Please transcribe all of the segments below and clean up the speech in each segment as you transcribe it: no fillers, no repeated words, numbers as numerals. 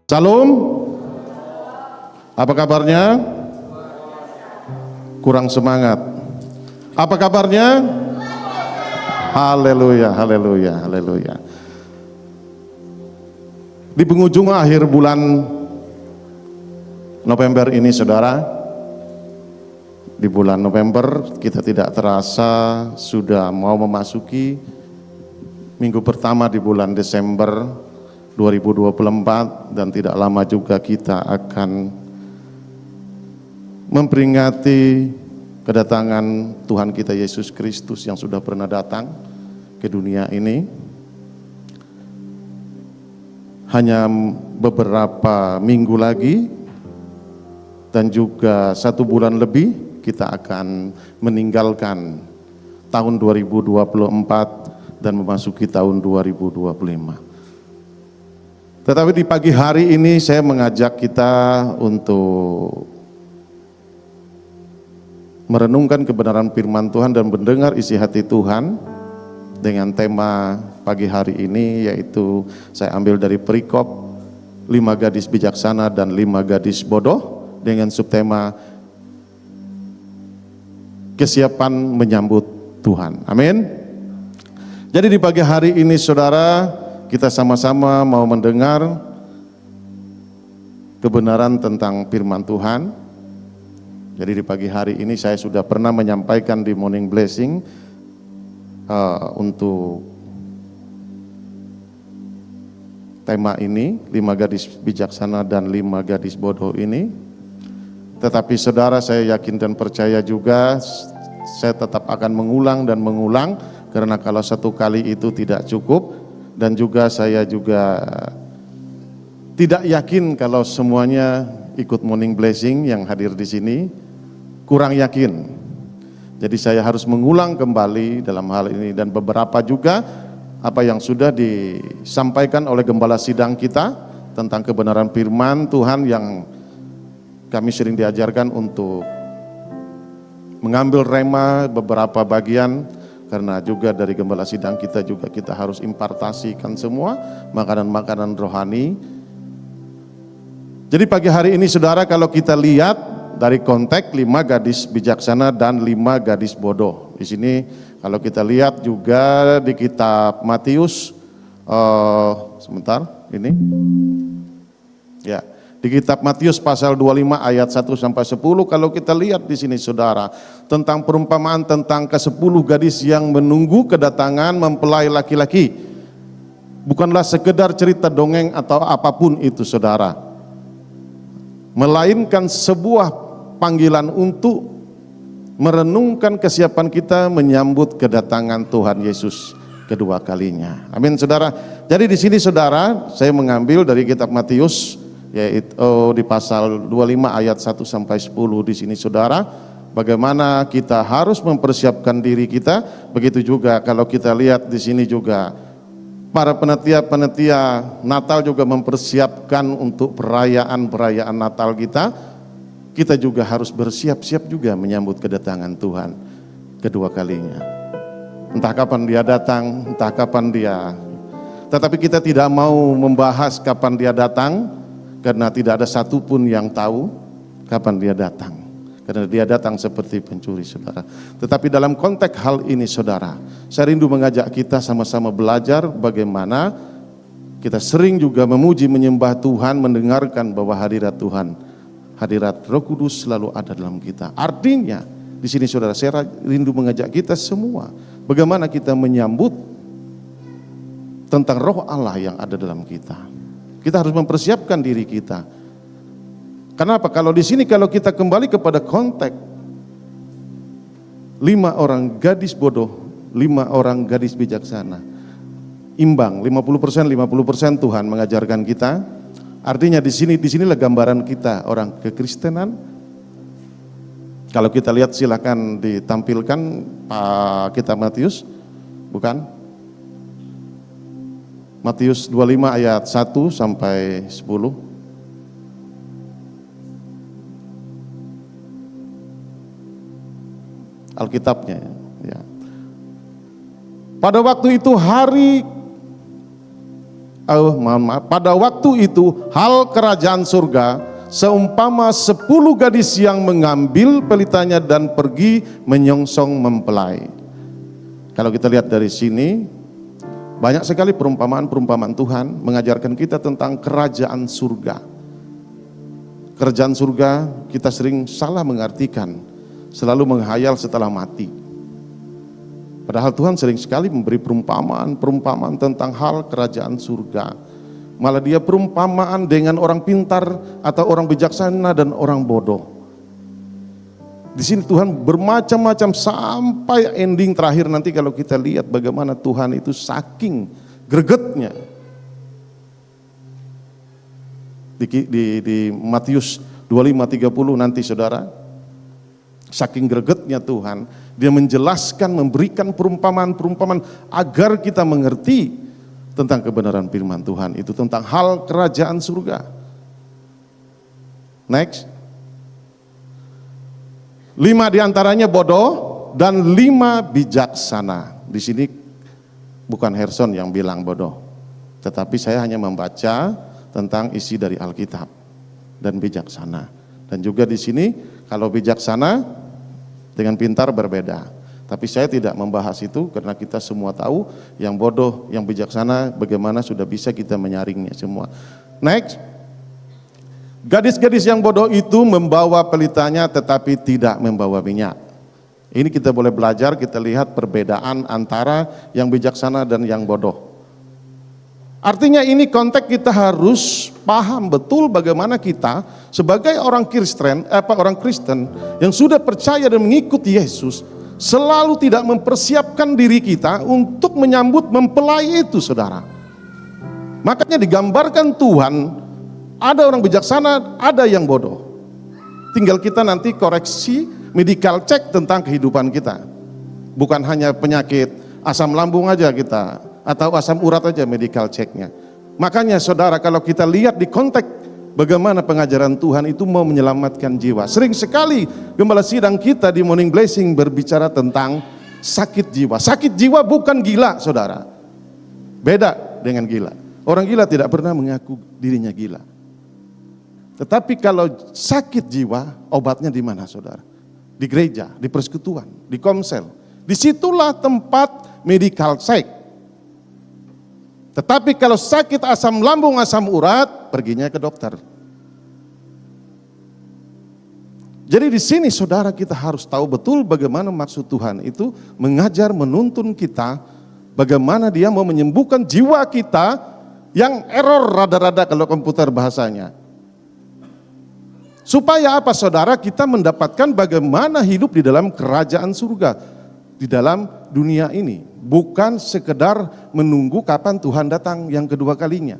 Salam, apa kabarnya? Kurang semangat. Apa kabarnya? Haleluya, haleluya, haleluya. Di penghujung akhir bulan November ini, saudara, di bulan November kita tidak terasa sudah mau memasuki minggu pertama di bulan Desember 2024, dan tidak lama juga kita akan memperingati kedatangan Tuhan kita Yesus Kristus yang sudah pernah datang ke dunia ini. Hanya beberapa minggu lagi dan juga 1 bulan lebih kita akan meninggalkan tahun 2024 dan memasuki tahun 2025. Tetapi di pagi hari ini saya mengajak kita untuk merenungkan kebenaran firman Tuhan dan mendengar isi hati Tuhan dengan tema pagi hari ini, yaitu saya ambil dari perikop 5 gadis bijaksana dan 5 gadis bodoh dengan subtema kesiapan menyambut Tuhan. Amin. Jadi di pagi hari ini, saudara, kita sama-sama mau mendengar kebenaran tentang firman Tuhan. Jadi di pagi hari ini saya sudah pernah menyampaikan di Morning Blessing untuk tema ini, 5 gadis bijaksana dan 5 gadis bodoh ini. Tetapi saudara, saya yakin dan percaya juga saya tetap akan mengulang dan mengulang, karena kalau satu kali itu tidak cukup. Dan juga saya juga tidak yakin kalau semuanya ikut Morning Blessing yang hadir di sini, kurang yakin. Jadi saya harus mengulang kembali dalam hal ini, dan beberapa juga apa yang sudah disampaikan oleh gembala sidang kita tentang kebenaran firman Tuhan yang kami sering diajarkan untuk mengambil rema beberapa bagian. Karena juga dari gembala sidang kita juga kita harus impartasikan semua makanan-makanan rohani. Jadi pagi hari ini, saudara, kalau kita lihat dari konteks 5 gadis bijaksana dan 5 gadis bodoh. Di sini kalau kita lihat juga di kitab Matius, sebentar ini, ya. Di kitab Matius pasal 25 ayat 1 sampai 10, kalau kita lihat di sini, saudara, tentang perumpamaan tentang ke-10 gadis yang menunggu kedatangan mempelai laki-laki. Bukanlah sekedar cerita dongeng atau apapun itu, saudara, melainkan sebuah panggilan untuk merenungkan kesiapan kita menyambut kedatangan Tuhan Yesus kedua kalinya. Amin, saudara. Jadi di sini, saudara, saya mengambil dari kitab Matius, yaitu di pasal 25 ayat 1 sampai 10. Di sini, saudara, bagaimana kita harus mempersiapkan diri kita. Begitu juga kalau kita lihat di sini juga para panitia Natal juga mempersiapkan untuk perayaan Natal kita. Kita juga harus bersiap-siap juga menyambut kedatangan Tuhan kedua kalinya. Entah kapan dia datang, entah kapan dia. Tetapi kita tidak mau membahas kapan dia datang, karena tidak ada satupun yang tahu kapan dia datang. Karena dia datang seperti pencuri, saudara. Tetapi dalam konteks hal ini, saudara, saya rindu mengajak kita sama-sama belajar bagaimana kita sering juga memuji menyembah Tuhan, mendengarkan bahwa hadirat Tuhan, hadirat Roh Kudus selalu ada dalam kita. Artinya di sini, saudara, saya rindu mengajak kita semua bagaimana kita menyambut tentang Roh Allah yang ada dalam kita. Kita harus mempersiapkan diri kita. Kenapa? Kalau di sini, kalau kita kembali kepada konteks 5 orang gadis bodoh, 5 orang gadis bijaksana, imbang 50%, 50% Tuhan mengajarkan kita. Artinya disinilah gambaran kita orang kekristenan. Kalau kita lihat, silakan ditampilkan kitab Matius, bukan? Matius 25 ayat 1 sampai 10. Alkitabnya, ya. Pada waktu itu hari pada waktu itu hal kerajaan surga seumpama 10 gadis yang mengambil pelitanya dan pergi menyongsong mempelai. Kalau kita lihat dari sini, banyak sekali perumpamaan-perumpamaan Tuhan mengajarkan kita tentang kerajaan surga. Kerajaan surga kita sering salah mengartikan, selalu menghayal setelah mati. Padahal Tuhan sering sekali memberi perumpamaan tentang hal kerajaan surga. Malah dia perumpamaan dengan orang pintar atau orang bijaksana dan orang bodoh. Di sini Tuhan bermacam-macam sampai ending terakhir nanti kalau kita lihat bagaimana Tuhan itu saking gregetnya. Di Matius 25:30 nanti saudara, saking gregetnya Tuhan, dia menjelaskan, memberikan perumpamaan-perumpamaan agar kita mengerti tentang kebenaran firman Tuhan itu, tentang hal kerajaan surga. Next. 5 diantaranya bodoh dan 5 bijaksana. Di sini bukan Herson yang bilang bodoh, tetapi saya hanya membaca tentang isi dari Alkitab dan bijaksana. Dan juga di sini kalau bijaksana dengan pintar berbeda. Tapi saya tidak membahas itu karena kita semua tahu yang bodoh, yang bijaksana bagaimana sudah bisa kita menyaringnya semua. Next. Gadis-gadis yang bodoh itu membawa pelitanya tetapi tidak membawa minyak. Ini kita boleh belajar, kita lihat perbedaan antara yang bijaksana dan yang bodoh. Artinya ini konteks kita harus paham betul bagaimana kita sebagai orang Kristen yang sudah percaya dan mengikuti Yesus selalu tidak mempersiapkan diri kita untuk menyambut mempelai itu, saudara. Makanya digambarkan Tuhan ada orang bijaksana, ada yang bodoh. Tinggal kita nanti koreksi medical check tentang kehidupan kita. Bukan hanya penyakit asam lambung aja kita atau asam urat aja medical checknya. Makanya saudara, kalau kita lihat di konteks bagaimana pengajaran Tuhan itu mau menyelamatkan jiwa. Sering sekali gembala sidang kita di Morning Blessing berbicara tentang sakit jiwa. Sakit jiwa bukan gila, saudara. Beda dengan gila. Orang gila tidak pernah mengaku dirinya gila. Tetapi kalau sakit jiwa, obatnya di mana, saudara? Di gereja, di persekutuan, di komsel. Disitulah tempat medical check. Tetapi kalau sakit asam lambung, asam urat, perginya ke dokter. Jadi di sini saudara kita harus tahu betul bagaimana maksud Tuhan itu mengajar, menuntun kita, bagaimana dia mau menyembuhkan jiwa kita yang error rada-rada kalau komputer bahasanya. Supaya apa saudara? Kita mendapatkan bagaimana hidup di dalam kerajaan surga, di dalam dunia ini. Bukan sekedar menunggu kapan Tuhan datang yang kedua kalinya.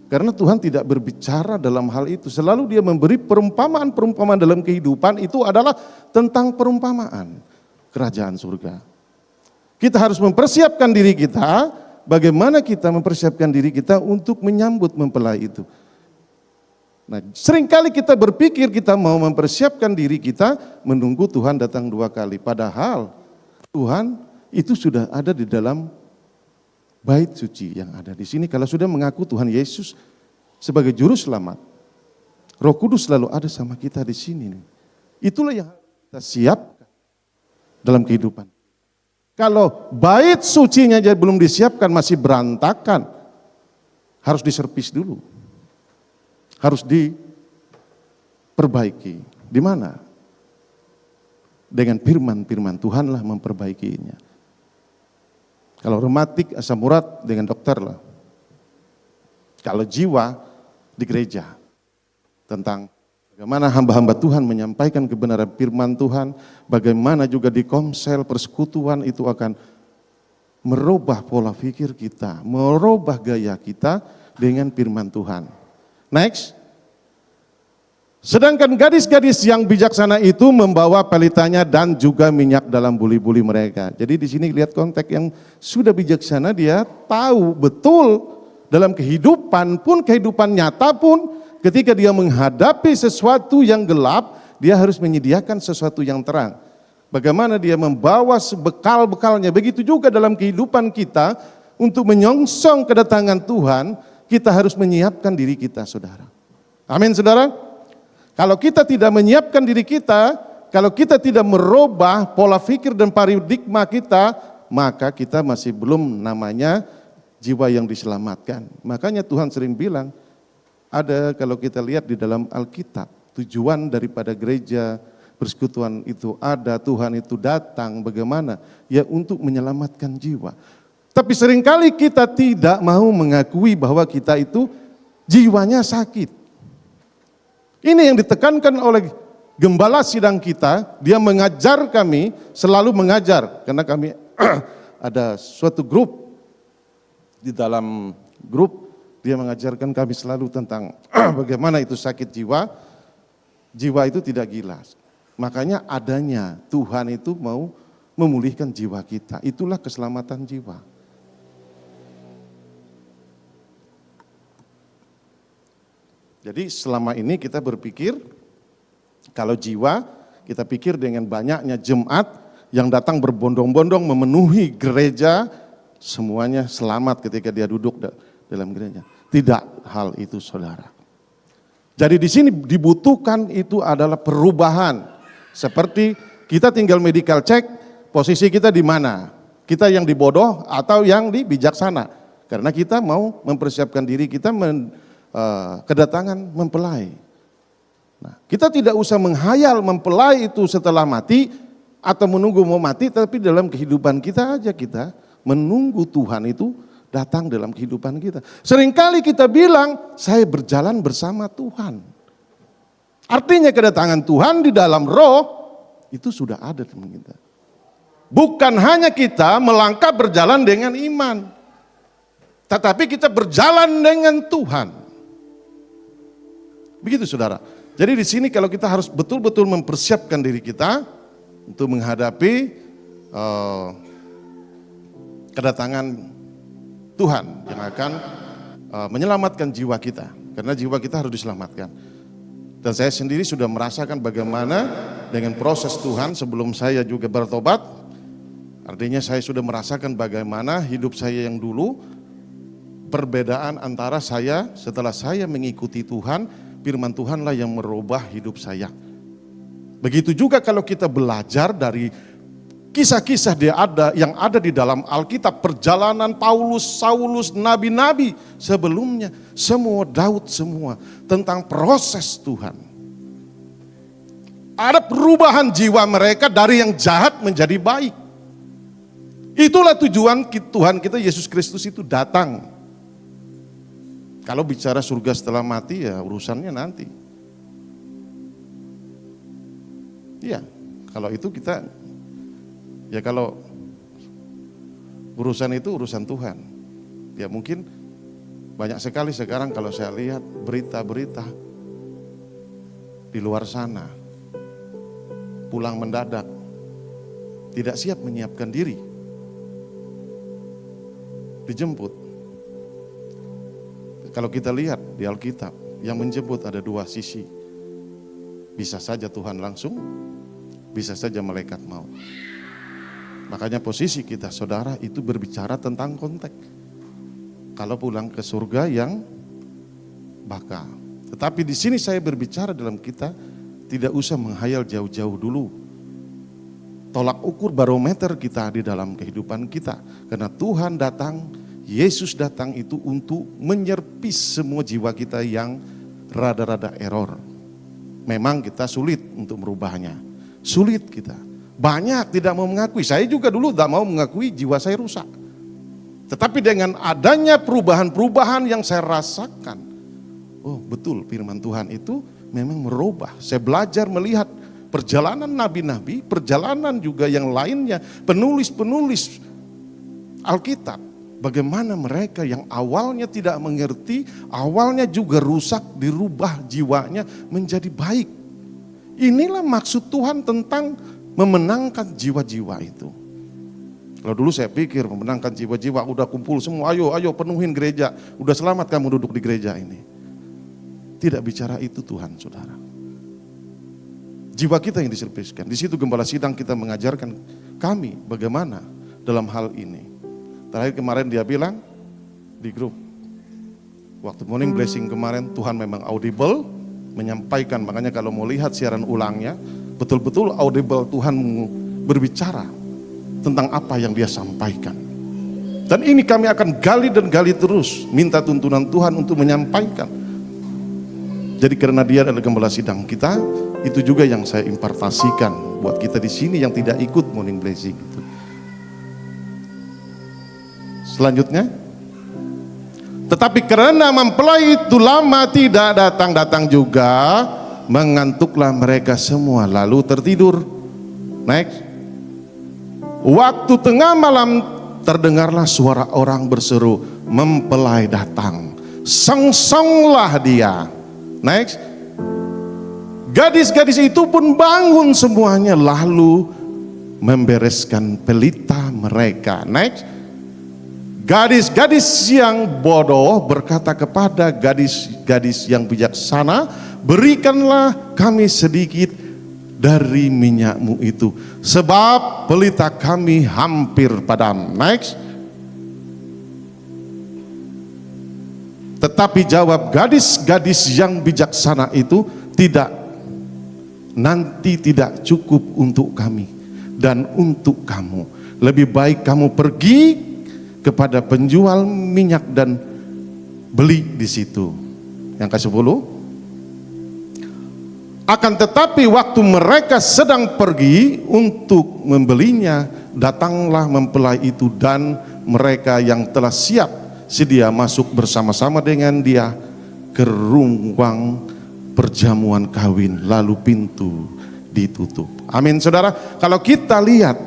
Karena Tuhan tidak berbicara dalam hal itu. Selalu dia memberi perumpamaan-perumpamaan dalam kehidupan itu adalah tentang perumpamaan kerajaan surga. Kita harus mempersiapkan diri kita, bagaimana kita mempersiapkan diri kita untuk menyambut mempelai itu. Nah, seringkali kita berpikir kita mau mempersiapkan diri kita menunggu Tuhan datang 2 kali. Padahal Tuhan itu sudah ada di dalam bait suci yang ada di sini. Kalau sudah mengaku Tuhan Yesus sebagai juru selamat, Roh Kudus selalu ada sama kita di sini. Itulah yang kita siapkan dalam kehidupan. Kalau bait sucinya aja belum disiapkan, masih berantakan, harus diservis dulu. Harus diperbaiki. Di mana? Dengan firman-firman Tuhanlah memperbaikinya. Kalau rematik, asam urat dengan dokter lah. Kalau jiwa di gereja. Tentang bagaimana hamba-hamba Tuhan menyampaikan kebenaran firman Tuhan. Bagaimana juga di komsel persekutuan itu akan merubah pola pikir kita. Merubah gaya kita dengan firman Tuhan. Next. Sedangkan gadis-gadis yang bijaksana itu membawa pelitanya dan juga minyak dalam buli-buli mereka. Jadi di sini lihat konteks yang sudah bijaksana, dia tahu betul dalam kehidupan pun, kehidupan nyata pun, ketika dia menghadapi sesuatu yang gelap, dia harus menyediakan sesuatu yang terang. Bagaimana dia membawa bekal-bekalnya, begitu juga dalam kehidupan kita untuk menyongsong kedatangan Tuhan, kita harus menyiapkan diri kita, saudara. Amin, saudara. Kalau kita tidak menyiapkan diri kita, kalau kita tidak merubah pola pikir dan paradigma kita, maka kita masih belum namanya jiwa yang diselamatkan. Makanya Tuhan sering bilang, ada kalau kita lihat di dalam Alkitab, tujuan daripada gereja persekutuan itu ada, Tuhan itu datang bagaimana? Ya untuk menyelamatkan jiwa. Tapi seringkali kita tidak mau mengakui bahwa kita itu jiwanya sakit. Ini yang ditekankan oleh gembala sidang kita, dia mengajar kami, selalu mengajar. Karena kami ada suatu grup, di dalam grup dia mengajarkan kami selalu tentang bagaimana itu sakit jiwa. Jiwa itu tidak gila. Makanya adanya Tuhan itu mau memulihkan jiwa kita. Itulah keselamatan jiwa. Jadi selama ini kita berpikir, kalau jiwa kita pikir dengan banyaknya jemaat yang datang berbondong-bondong memenuhi gereja, semuanya selamat ketika dia duduk dalam gereja. Tidak hal itu, saudara. Jadi di sini dibutuhkan itu adalah perubahan. Seperti kita tinggal medical check, posisi kita di mana? Kita yang di bodoh atau yang di bijaksana? Karena kita mau mempersiapkan diri kita kedatangan mempelai. Nah, kita tidak usah menghayal mempelai itu setelah mati atau menunggu mau mati, tapi dalam kehidupan kita aja kita menunggu Tuhan itu datang dalam kehidupan kita. Seringkali kita bilang, saya berjalan bersama Tuhan. Artinya kedatangan Tuhan di dalam roh, itu sudah ada teman kita. Bukan hanya kita melangkah berjalan dengan iman, tetapi kita berjalan dengan Tuhan. Begitu, saudara. Jadi di sini kalau kita harus betul-betul mempersiapkan diri kita untuk menghadapi kedatangan Tuhan yang akan menyelamatkan jiwa kita. Karena jiwa kita harus diselamatkan. Dan saya sendiri sudah merasakan bagaimana dengan proses Tuhan sebelum saya juga bertobat. Artinya saya sudah merasakan bagaimana hidup saya yang dulu, perbedaan antara saya setelah saya mengikuti Tuhan, firman Tuhanlah yang merubah hidup saya. Begitu juga kalau kita belajar dari kisah-kisah yang ada di dalam Alkitab, perjalanan Paulus, Saulus, nabi-nabi sebelumnya, semua Daud semua tentang proses Tuhan. Ada perubahan jiwa mereka dari yang jahat menjadi baik. Itulah tujuan Tuhan kita Yesus Kristus itu datang. Kalau bicara surga setelah mati ya urusannya nanti. Iya, kalau itu kita ya kalau urusan itu urusan Tuhan. Ya mungkin banyak sekali sekarang kalau saya lihat berita-berita di luar sana. Pulang mendadak. Tidak siap menyiapkan diri. Dijemput. Kalau kita lihat di Alkitab, yang menjemput ada dua sisi. Bisa saja Tuhan langsung, bisa saja malaikat maut. Makanya posisi kita saudara itu berbicara tentang konteks. Kalau pulang ke surga yang bakal. Tetapi di sini saya berbicara dalam kita tidak usah menghayal jauh-jauh dulu. Tolak ukur barometer kita di dalam kehidupan kita. Karena Tuhan datang, Yesus datang itu untuk menyerpis semua jiwa kita yang rada-rada error. Memang kita sulit untuk merubahnya. Sulit kita. Banyak tidak mau mengakui. Saya juga dulu tidak mau mengakui jiwa saya rusak. Tetapi dengan adanya perubahan-perubahan yang saya rasakan. Oh betul firman Tuhan itu memang merubah. Saya belajar melihat perjalanan nabi-nabi, perjalanan juga yang lainnya. Penulis-penulis Alkitab. Bagaimana mereka yang awalnya tidak mengerti, awalnya juga rusak, dirubah jiwanya menjadi baik. Inilah maksud Tuhan tentang memenangkan jiwa-jiwa itu. Kalau dulu saya pikir memenangkan jiwa-jiwa, udah kumpul semua, ayo penuhin gereja, udah selamat kamu duduk di gereja ini. Tidak bicara itu Tuhan, saudara. Jiwa kita yang diserviskan. Di situ gembala sidang kita mengajarkan kami bagaimana dalam hal ini. Terakhir kemarin dia bilang di grup, waktu morning blessing kemarin, Tuhan memang audible menyampaikan. Makanya kalau mau lihat siaran ulangnya, betul-betul audible, Tuhan berbicara tentang apa yang dia sampaikan. Dan ini kami akan gali dan gali terus, minta tuntunan Tuhan untuk menyampaikan. Jadi karena dia adalah gembala sidang kita, itu juga yang saya impartasikan buat kita di sini yang tidak ikut morning blessing itu. Selanjutnya, tetapi karena mempelai itu lama tidak datang-datang juga, mengantuklah mereka semua lalu tertidur. Next. Waktu tengah malam terdengarlah suara orang berseru, mempelai datang. Sengsonglah dia. Next. Gadis-gadis itu pun bangun semuanya lalu membereskan pelita mereka. Next. Gadis-gadis yang bodoh berkata kepada gadis-gadis yang bijaksana, berikanlah kami sedikit dari minyakmu itu, sebab pelita kami hampir padam. Next. Tetapi jawab gadis-gadis yang bijaksana itu, tidak, nanti tidak cukup untuk kami dan untuk kamu. Lebih baik kamu pergi kepada penjual minyak dan beli di situ. Yang ke-10. Akan tetapi waktu mereka sedang pergi untuk membelinya, datanglah mempelai itu dan mereka yang telah siap sedia masuk bersama-sama dengan dia ke ruang perjamuan kawin, lalu pintu ditutup. Amin, saudara. Kalau kita lihat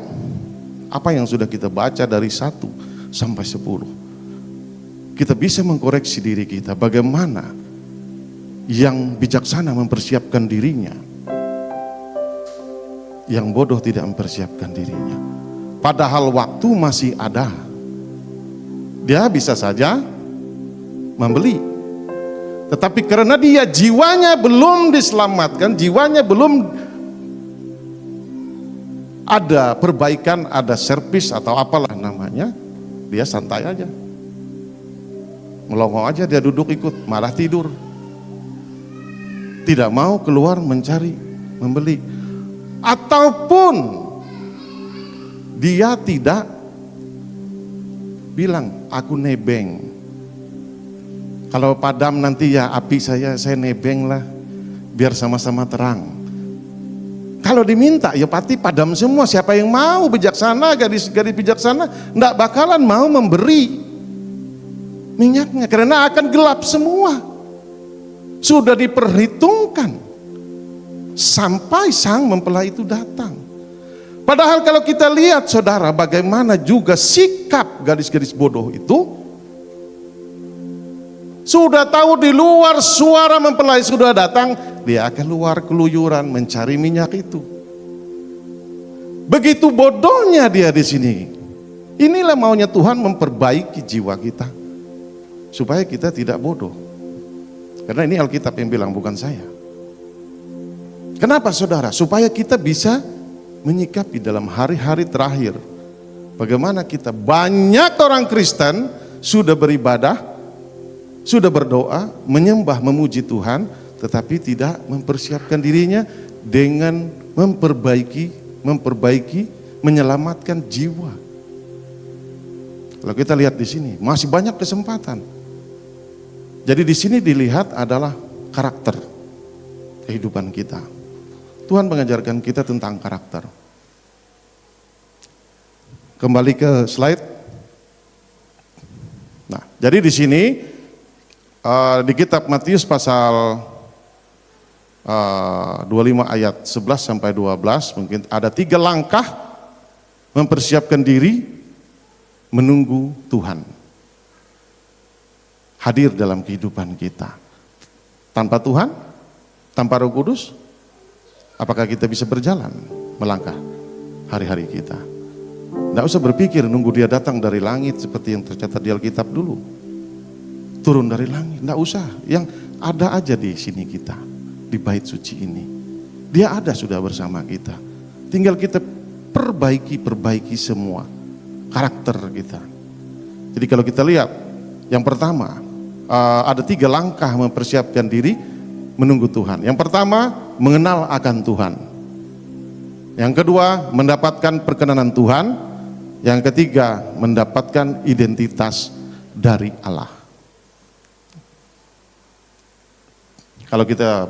apa yang sudah kita baca dari 1 sampai 10, kita bisa mengkoreksi diri kita bagaimana yang bijaksana mempersiapkan dirinya, yang bodoh tidak mempersiapkan dirinya. Padahal waktu masih ada, dia bisa saja membeli. Tetapi karena dia jiwanya belum diselamatkan, jiwanya belum ada perbaikan, ada servis atau apalah namanya, dia santai aja, melongo aja, dia duduk ikut, malah tidur, tidak mau keluar mencari, membeli. Ataupun dia tidak bilang, aku nebeng, kalau padam nanti ya api saya nebeng lah, biar sama-sama terang. Kalau diminta ya pasti padam semua. Siapa yang mau bijaksana, gadis-gadis bijaksana enggak bakalan mau memberi minyaknya karena akan gelap semua. Sudah diperhitungkan sampai sang mempelai itu datang. Padahal kalau kita lihat saudara, bagaimana juga sikap gadis-gadis bodoh itu, sudah tahu di luar suara mempelai sudah datang, dia keluar keluyuran mencari minyak itu. Begitu bodohnya dia di sini. Inilah maunya Tuhan, memperbaiki jiwa kita supaya kita tidak bodoh. Karena ini Alkitab yang bilang, bukan saya. Kenapa saudara? Supaya kita bisa menyikapi dalam hari-hari terakhir. Bagaimana kita, banyak orang Kristen sudah beribadah, sudah berdoa, menyembah, memuji Tuhan, tetapi tidak mempersiapkan dirinya dengan memperbaiki, menyelamatkan jiwa. Kalau kita lihat di sini, masih banyak kesempatan. Jadi di sini dilihat adalah karakter kehidupan kita. Tuhan mengajarkan kita tentang karakter. Kembali ke slide. Nah, jadi di sini di kitab Matius pasal 25 ayat 11 sampai 12, mungkin ada 3 langkah mempersiapkan diri menunggu Tuhan hadir dalam kehidupan kita. Tanpa Tuhan, tanpa Roh Kudus, apakah kita bisa berjalan melangkah hari-hari kita? Tidak usah berpikir nunggu dia datang dari langit seperti yang tercatat di Alkitab dulu. Turun dari langit, tidak usah. Yang ada aja di sini kita, di bait suci ini. Dia ada sudah bersama kita. Tinggal kita perbaiki semua karakter kita. Jadi kalau kita lihat, yang pertama, ada 3 langkah mempersiapkan diri menunggu Tuhan. Yang pertama, mengenal akan Tuhan. Yang kedua, mendapatkan perkenanan Tuhan. Yang ketiga, mendapatkan identitas dari Allah. Kalau kita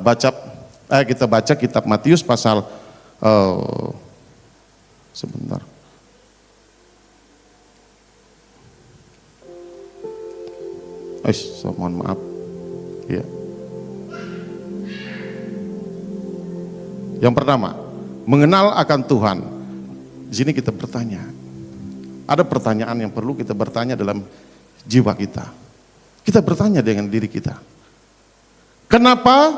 baca kitab Matius pasal sebentar. Mohon maaf. Ya. Yang pertama, mengenal akan Tuhan. Di sini kita bertanya. Ada pertanyaan yang perlu kita bertanya dalam jiwa kita. Kita bertanya dengan diri kita. Kenapa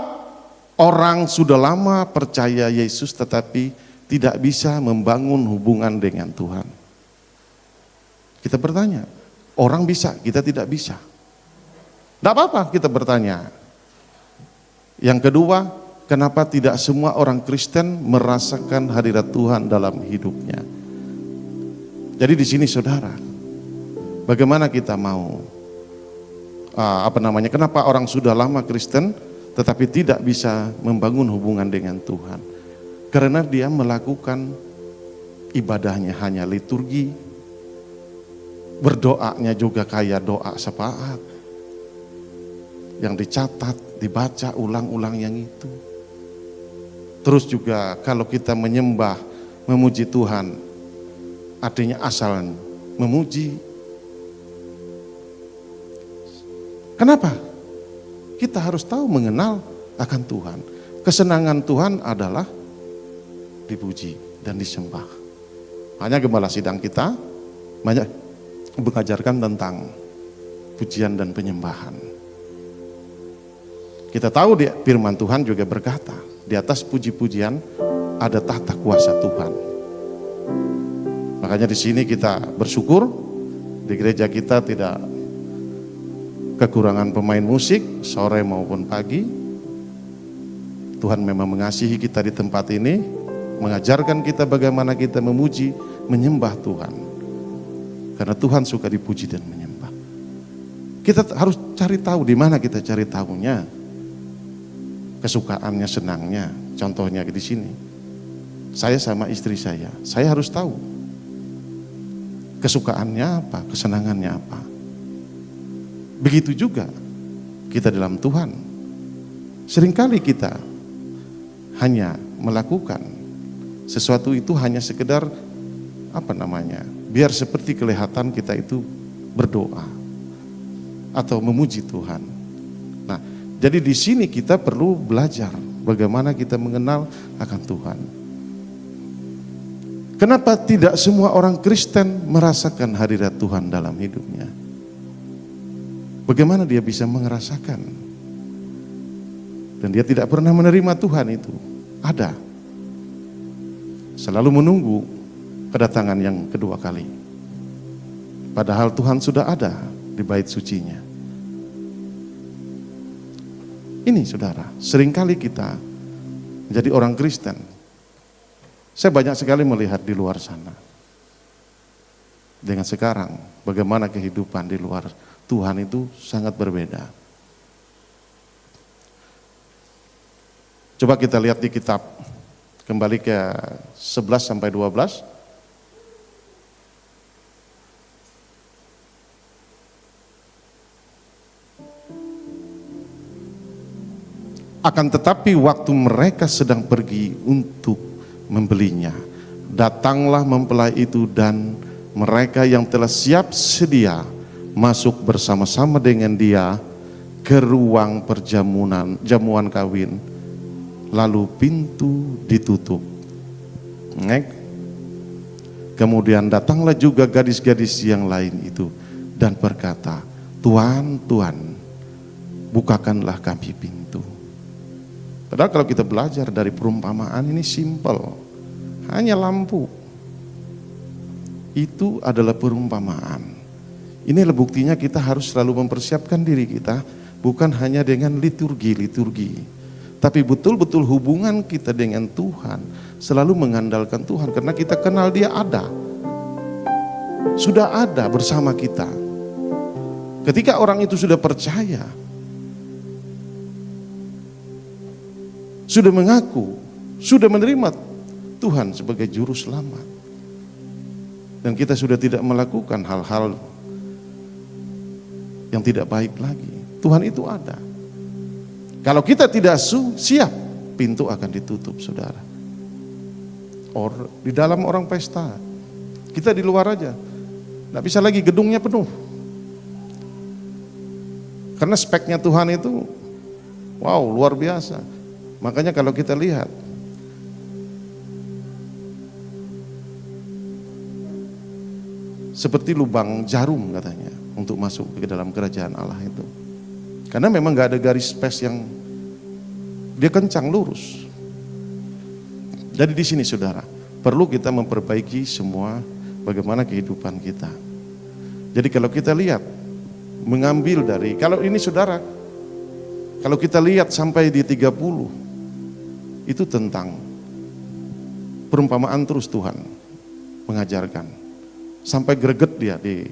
orang sudah lama percaya Yesus tetapi tidak bisa membangun hubungan dengan Tuhan? Kita bertanya. Orang bisa, kita tidak bisa. Tidak apa-apa kita bertanya. Yang kedua, kenapa tidak semua orang Kristen merasakan hadirat Tuhan dalam hidupnya? Jadi di sini saudara, bagaimana kita mau, kenapa orang sudah lama Kristen tetapi tidak bisa membangun hubungan dengan Tuhan? Karena dia melakukan ibadahnya hanya liturgi, berdoanya juga kayak doa syafaat, yang dicatat, dibaca ulang-ulang yang itu. Terus juga kalau kita menyembah, memuji Tuhan, artinya asal memuji. Kenapa? Kita harus tahu mengenal akan Tuhan. Kesenangan Tuhan adalah dipuji dan disembah. Hanya gembala sidang kita banyak mengajarkan tentang pujian dan penyembahan. Kita tahu di firman Tuhan juga berkata, di atas puji-pujian ada tahta kuasa Tuhan. Makanya di sini kita bersyukur di gereja kita tidak kekurangan pemain musik sore maupun pagi. Tuhan memang mengasihi kita di tempat ini, mengajarkan kita bagaimana kita memuji, menyembah Tuhan. Karena Tuhan suka dipuji dan menyembah. Kita harus cari tahu di mana kita cari tahunya. Kesukaannya, senangnya, contohnya di sini. Saya sama istri saya harus tahu kesukaannya apa, kesenangannya apa. Begitu juga kita dalam Tuhan. Seringkali kita hanya melakukan sesuatu itu hanya sekedar biar seperti kelihatan kita itu berdoa atau memuji Tuhan. Nah, jadi di sini kita perlu belajar bagaimana kita mengenal akan Tuhan. Kenapa tidak semua orang Kristen merasakan hadirat Tuhan dalam hidupnya? Bagaimana dia bisa merasakan? Dan dia tidak pernah menerima Tuhan itu. Ada. Selalu menunggu kedatangan yang kedua kali. Padahal Tuhan sudah ada di bait sucinya. Ini saudara, seringkali kita menjadi orang Kristen. Saya banyak sekali melihat di luar sana. Dengan sekarang, bagaimana kehidupan di luar Tuhan itu sangat berbeda. Coba kita lihat di kitab, kembali ke 11 sampai 12. Akan tetapi waktu mereka sedang pergi untuk membelinya, datanglah mempelai itu dan mereka yang telah siap sedia masuk bersama-sama dengan dia ke ruang jamuan kawin, lalu pintu ditutup. Kemudian datanglah juga gadis-gadis yang lain itu dan berkata, Tuhan, Tuhan, bukakanlah kami pintu. Padahal kalau kita belajar dari perumpamaan ini simpel, hanya lampu. Itu adalah perumpamaan. Inilah buktinya kita harus selalu mempersiapkan diri kita, bukan hanya dengan liturgi, tapi betul-betul hubungan kita dengan Tuhan, selalu mengandalkan Tuhan, karena kita kenal Dia ada, sudah ada bersama kita. Ketika orang itu sudah percaya, sudah mengaku, sudah menerima Tuhan sebagai juru selamat, dan kita sudah tidak melakukan hal-hal yang tidak baik lagi, Tuhan itu ada. Kalau kita tidak siap, pintu akan ditutup, saudara. Di dalam orang pesta, kita di luar aja, nggak bisa lagi, gedungnya penuh. Karena speknya Tuhan itu, wow, luar biasa. Makanya kalau kita lihat, seperti lubang jarum katanya untuk masuk ke dalam kerajaan Allah itu. Karena memang gak ada garis space yang dia kencang lurus. Jadi di sini saudara, perlu kita memperbaiki semua bagaimana kehidupan kita. Jadi kalau kita lihat, mengambil dari, kalau ini saudara, kalau kita lihat sampai di 30, itu tentang perumpamaan terus Tuhan mengajarkan. Sampai greget dia di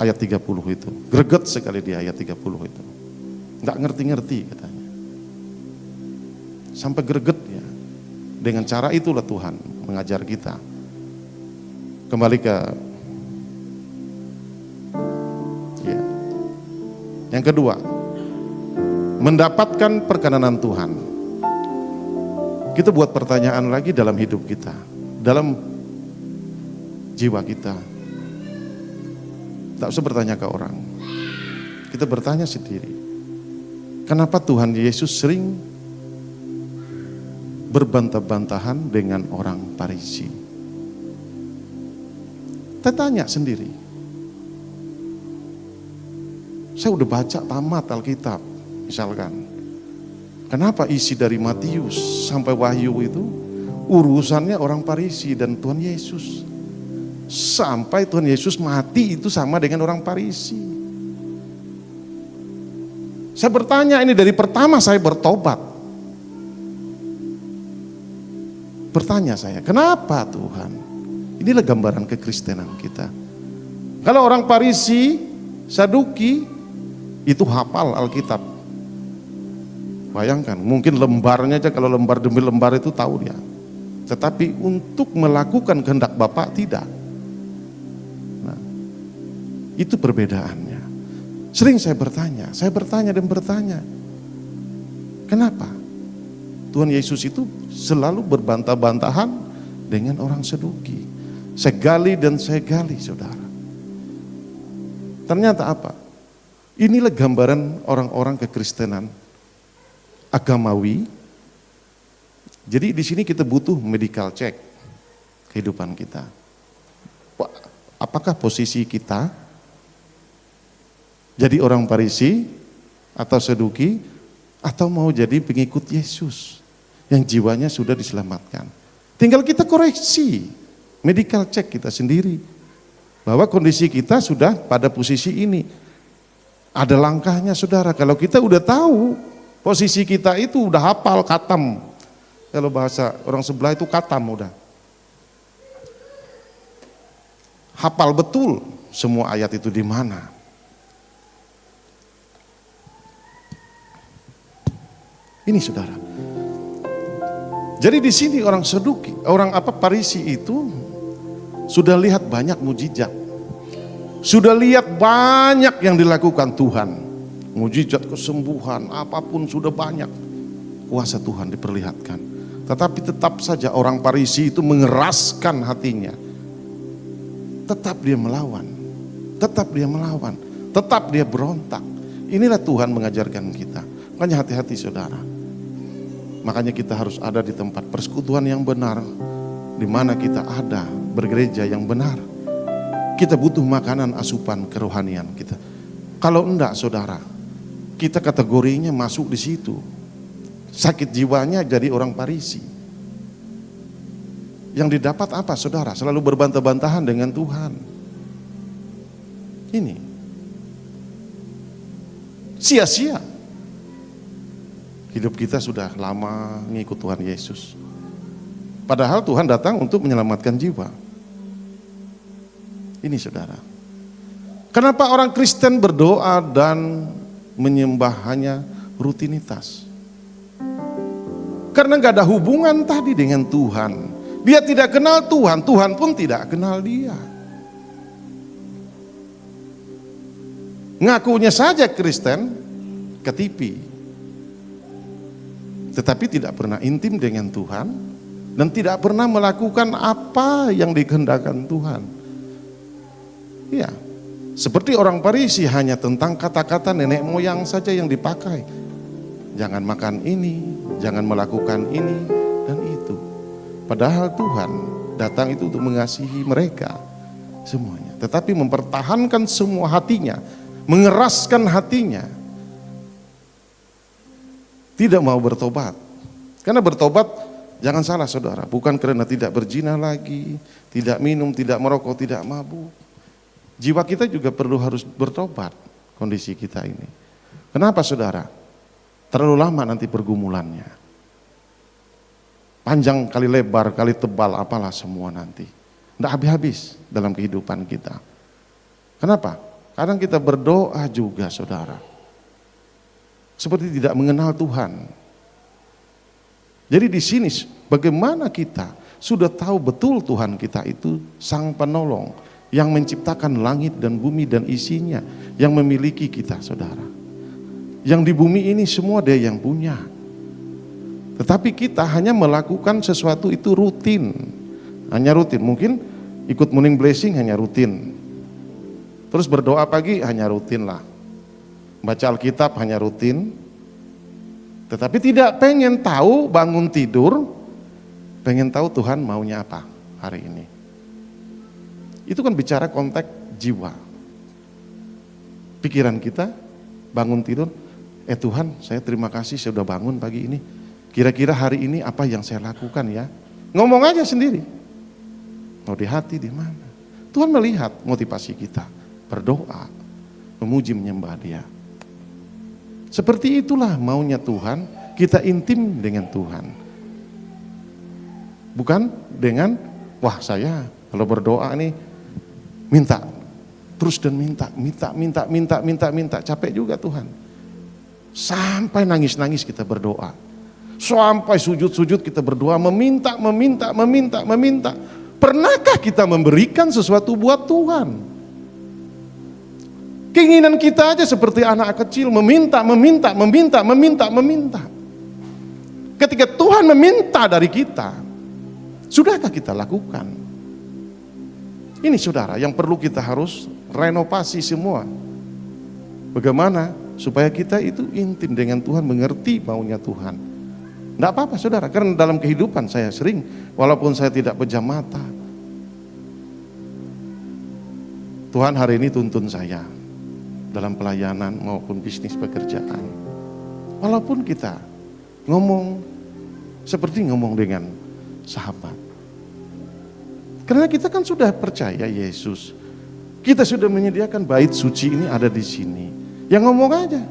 ayat 30 itu. Greget sekali di ayat 30 itu. Nggak ngerti-ngerti katanya. Sampai greget ya. Dengan cara itulah Tuhan mengajar kita. Kembali ke ya. Yang kedua, mendapatkan perkenanan Tuhan. Kita buat pertanyaan lagi dalam hidup kita, dalam jiwa kita. Tak usah bertanya ke orang, kita bertanya sendiri. Kenapa Tuhan Yesus sering berbantah-bantahan dengan orang Farisi? Kita tanya sendiri. Saya udah baca tamat Alkitab, misalkan. Kenapa isi dari Matius sampai Wahyu itu urusannya orang Farisi dan Tuhan Yesus? Sampai Tuhan Yesus mati itu sama dengan orang Farisi. Saya bertanya ini dari pertama saya bertobat. Bertanya saya, kenapa Tuhan? Inilah gambaran kekristenan kita. Kalau orang Farisi, Saduki, itu hafal Alkitab. Bayangkan, mungkin lembarnya aja, kalau lembar demi lembar itu tahu dia. Tetapi untuk melakukan kehendak Bapa tidak. Nah, itu perbedaannya. Sering saya bertanya dan bertanya. Kenapa? Tuhan Yesus itu selalu berbantah-bantahan dengan orang Saduki. Segali dan segali, saudara. Ternyata apa? Inilah gambaran orang-orang kekristenan agamawi. Jadi di sini kita butuh medical check kehidupan kita. Apakah posisi kita jadi orang Farisi atau Saduki, atau mau jadi pengikut Yesus yang jiwanya sudah diselamatkan? Tinggal kita koreksi, medical check kita sendiri bahwa kondisi kita sudah pada posisi ini. Ada langkahnya, saudara. Kalau kita udah tahu posisi kita itu udah hafal katam. Kalau bahasa orang sebelah itu katam udah. Hafal betul semua ayat itu di mana. Ini saudara. Jadi di sini orang Saduki, Farisi itu sudah lihat banyak mujizat. Sudah lihat banyak yang dilakukan Tuhan. Mujizat, kesembuhan, apapun sudah banyak. Kuasa Tuhan diperlihatkan. Tetapi tetap saja orang Farisi itu mengeraskan hatinya. Tetap dia melawan. Tetap dia melawan. Tetap dia berontak. Inilah Tuhan mengajarkan kita. Makanya hati-hati saudara. Makanya kita harus ada di tempat persekutuan yang benar. Di mana kita ada bergereja yang benar. Kita butuh makanan asupan kerohanian kita. Kalau enggak saudara, kita kategorinya masuk di situ. Sakit jiwanya jadi orang Farisi. Yang didapat apa saudara? Selalu berbantah-bantahan dengan Tuhan. Ini sia-sia. Hidup kita sudah lama ngikut Tuhan Yesus. Padahal Tuhan datang untuk menyelamatkan jiwa. Ini saudara. Kenapa orang Kristen berdoa dan menyembah hanya rutinitas? Karena gak ada hubungan tadi dengan Tuhan. Dia tidak kenal Tuhan, Tuhan pun tidak kenal dia. Ngakunya saja Kristen, ketipi. Tetapi tidak pernah intim dengan Tuhan dan tidak pernah melakukan apa yang dikehendakkan Tuhan. Ya, seperti orang Farisi hanya tentang kata-kata nenek moyang saja yang dipakai. Jangan makan ini, jangan melakukan ini dan itu. Padahal Tuhan datang itu untuk mengasihi mereka semuanya. Tetapi mempertahankan semua hatinya, mengeraskan hatinya. Tidak mau bertobat. Karena bertobat, jangan salah saudara, bukan karena tidak berzina lagi, tidak minum, tidak merokok, tidak mabuk. Jiwa kita juga perlu harus bertobat kondisi kita ini. Kenapa saudara? Terlalu lama nanti pergumulannya. Panjang kali lebar, kali tebal, apalah semua nanti. Tidak habis-habis dalam kehidupan kita. Kenapa? Kadang kita berdoa juga saudara. Seperti tidak mengenal Tuhan. Jadi di sini bagaimana kita sudah tahu betul Tuhan kita itu Sang Penolong yang menciptakan langit dan bumi dan isinya, yang memiliki kita saudara. Yang di bumi ini semua Dia yang punya. Tetapi kita hanya melakukan sesuatu itu rutin. Hanya rutin, mungkin ikut morning blessing hanya rutin. Terus berdoa pagi hanya rutin lah. Baca Alkitab hanya rutin. Tetapi tidak pengen tahu bangun tidur, pengen tahu Tuhan maunya apa hari ini. Itu kan bicara konteks jiwa. Pikiran kita bangun tidur, Tuhan saya terima kasih saya sudah bangun pagi ini. Kira-kira hari ini apa yang saya lakukan ya? Ngomong aja sendiri. Mau di hati di mana? Tuhan melihat motivasi kita, berdoa, memuji menyembah Dia. Seperti itulah maunya Tuhan, kita intim dengan Tuhan. Bukan dengan, wah saya kalau berdoa nih, minta, terus dan minta, capek juga Tuhan. Sampai nangis-nangis kita berdoa. Sampai sujud-sujud kita berdoa, meminta. Pernahkah kita memberikan sesuatu buat Tuhan? Keinginan kita aja seperti anak kecil, meminta. Ketika Tuhan meminta dari kita, sudahkah kita lakukan? Ini saudara yang perlu kita harus renovasi semua. Bagaimana supaya kita itu intim dengan Tuhan, mengerti maunya Tuhan. Tidak apa-apa saudara, karena dalam kehidupan saya sering, walaupun saya tidak pejam mata, Tuhan hari ini tuntun saya dalam pelayanan maupun bisnis pekerjaan. Walaupun kita ngomong seperti ngomong dengan sahabat. Karena kita kan sudah percaya Yesus. Kita sudah menyediakan bait suci ini ada di sini. Yang ngomong aja.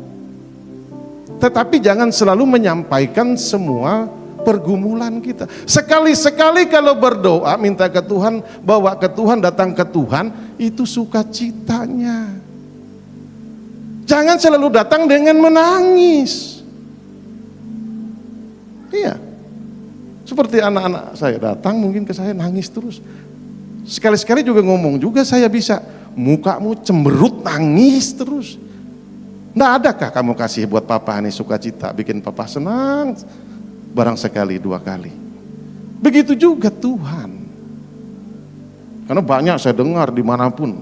Tetapi jangan selalu menyampaikan semua pergumulan kita. Sekali-sekali kalau berdoa minta ke Tuhan, bawa ke Tuhan, datang ke Tuhan, itu sukacitanya. Jangan selalu datang dengan menangis. Iya. Seperti anak-anak saya datang mungkin ke saya nangis terus. Sekali-sekali juga ngomong juga saya bisa, mukamu cemberut nangis terus. Nggak adakah kamu kasih buat papa nih sukacita, bikin papa senang barang sekali dua kali. Begitu juga Tuhan. Karena banyak saya dengar dimanapun,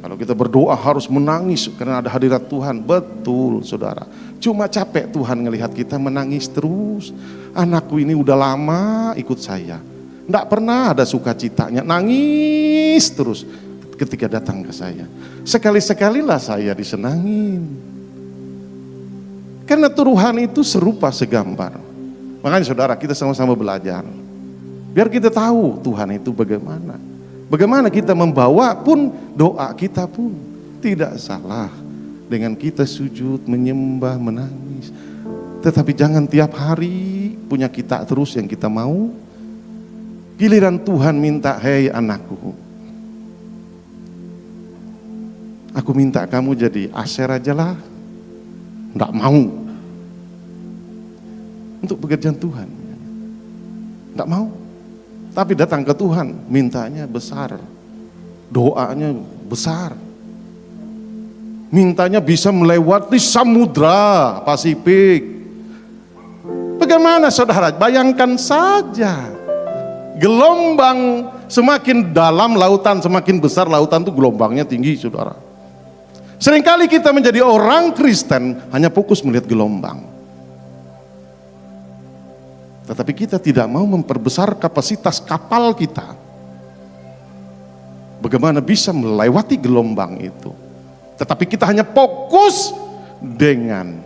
kalau kita berdoa harus menangis karena ada hadirat Tuhan. Betul saudara, cuma capek Tuhan ngelihat kita menangis terus. Anakku ini udah lama ikut saya, nggak pernah ada sukacitanya, nangis terus ketika datang ke saya. Sekali-sekalilah saya disenangin. Karena Tuhan itu serupa segambar. Makanya saudara, kita sama-sama belajar. Biar kita tahu Tuhan itu bagaimana. Bagaimana kita membawa pun doa kita pun tidak salah. Dengan kita sujud, menyembah, menangis. Tetapi jangan tiap hari punya kita terus yang kita mau. Giliran Tuhan minta, hei anakku, Aku minta kamu jadi Asher aja lah. Nggak mau. Untuk pekerjaan Tuhan. Nggak mau. Tapi datang ke Tuhan, mintanya besar. Doanya besar. Mintanya bisa melewati samudra Pasifik. Bagaimana saudara? Bayangkan saja. Gelombang semakin dalam lautan, semakin besar lautan itu gelombangnya tinggi saudara. Seringkali kita menjadi orang Kristen hanya fokus melihat gelombang. Tetapi kita tidak mau memperbesar kapasitas kapal kita. Bagaimana bisa melewati gelombang itu. Tetapi kita hanya fokus dengan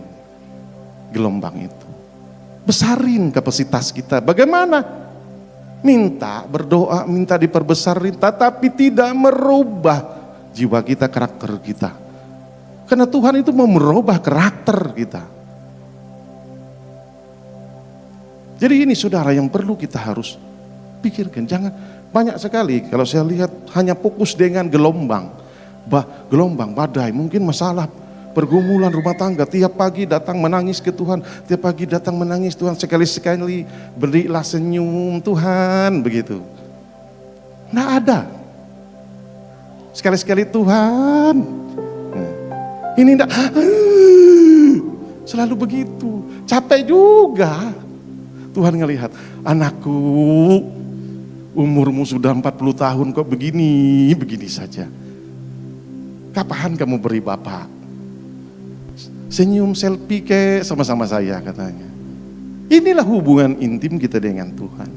gelombang itu. Besarin kapasitas kita. Bagaimana? Minta, berdoa, minta diperbesarin. Tetapi tidak merubah jiwa kita, karakter kita. Karena Tuhan itu mau merubah karakter kita. Jadi ini saudara yang perlu kita harus pikirkan. Jangan banyak sekali kalau saya lihat hanya fokus dengan gelombang. Gelombang, badai, mungkin masalah, pergumulan rumah tangga. Tiap pagi datang menangis ke Tuhan. Tiap pagi datang menangis Tuhan. Sekali-sekali berilah senyum Tuhan. Begitu. Nggak ada. Sekali-sekali Tuhan. Ini enggak. Selalu begitu. Capek juga. Tuhan ngelihat, anakku umurmu sudah 40 tahun kok begini saja. Kapan kamu beri Bapak? Senyum selfie ke sama-sama saya katanya. Inilah hubungan intim kita dengan Tuhan.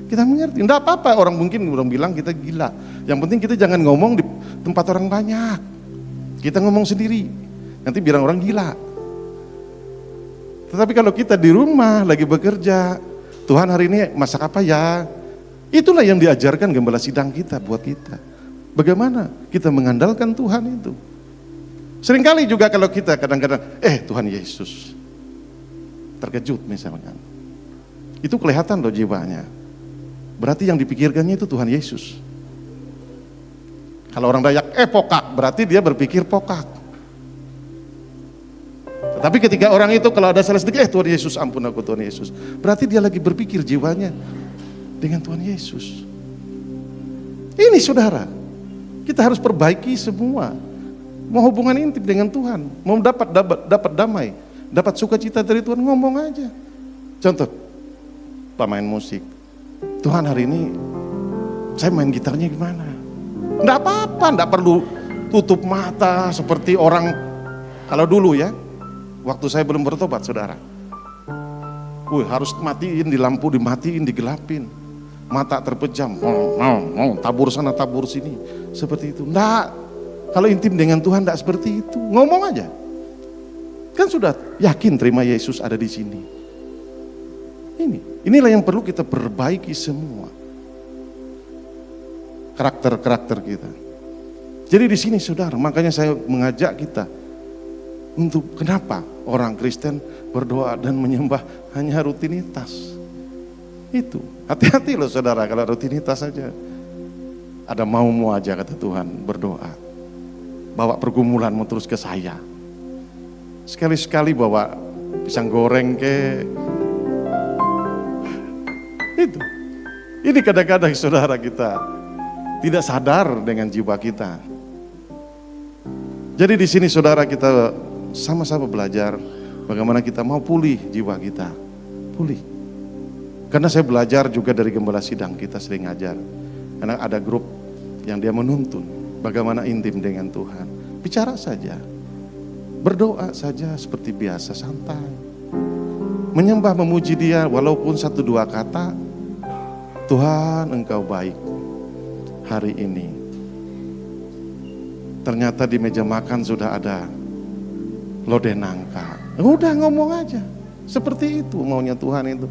Kita mengerti, enggak apa-apa orang mungkin bilang kita gila. Yang penting kita jangan ngomong di tempat orang banyak. Kita ngomong sendiri, nanti bilang orang gila. Tetapi kalau kita di rumah lagi bekerja, Tuhan hari ini masak apa ya? Itulah yang diajarkan gembala sidang kita buat kita. Bagaimana kita mengandalkan Tuhan itu. Seringkali juga kalau kita kadang-kadang, Tuhan Yesus. Terkejut misalnya. Itu kelihatan loh jiwanya. Berarti yang dipikirkannya itu Tuhan Yesus. Kalau orang Dayak, pokak, berarti dia berpikir pokak. Tapi ketika orang itu kalau ada salah sedikit, Tuhan Yesus ampun aku Tuhan Yesus. Berarti dia lagi berpikir jiwanya dengan Tuhan Yesus. Ini saudara, kita harus perbaiki semua. Mau hubungan intim dengan Tuhan, mau dapat damai, dapat sukacita dari Tuhan, ngomong aja. Contoh, pemain musik. Tuhan hari ini saya main gitarnya gimana? Enggak apa-apa, enggak perlu tutup mata seperti orang kalau dulu ya. Waktu saya belum bertobat saudara, harus matiin di lampu, dimatiin, digelapin, mata terpejam, tabur sana tabur sini, seperti itu. Enggak, kalau intim dengan Tuhan enggak seperti itu, ngomong aja, kan sudah yakin terima Yesus ada di sini. Inilah yang perlu kita perbaiki semua, karakter kita. Jadi di sini saudara, makanya saya mengajak kita. Untuk kenapa orang Kristen berdoa dan menyembah hanya rutinitas. Itu, hati-hati loh saudara kalau rutinitas saja. Ada mau aja kata Tuhan berdoa. Bawa pergumulanmu terus ke saya. Sekali-sekali bawa pisang goreng ke. Itu. Ini kadang-kadang saudara kita tidak sadar dengan jiwa kita. Jadi di sini saudara kita sama-sama belajar bagaimana kita mau pulih jiwa kita, pulih. Karena saya belajar juga dari gembala sidang kita sering ngajar. Karena ada grup yang dia menuntun bagaimana intim dengan Tuhan. Bicara saja, berdoa saja seperti biasa, santai. Menyembah, memuji Dia walaupun 1-2 kata. Tuhan Engkau baik hari ini. Ternyata di meja makan sudah ada lodeh nangka. Udah ngomong aja. Seperti itu maunya Tuhan itu.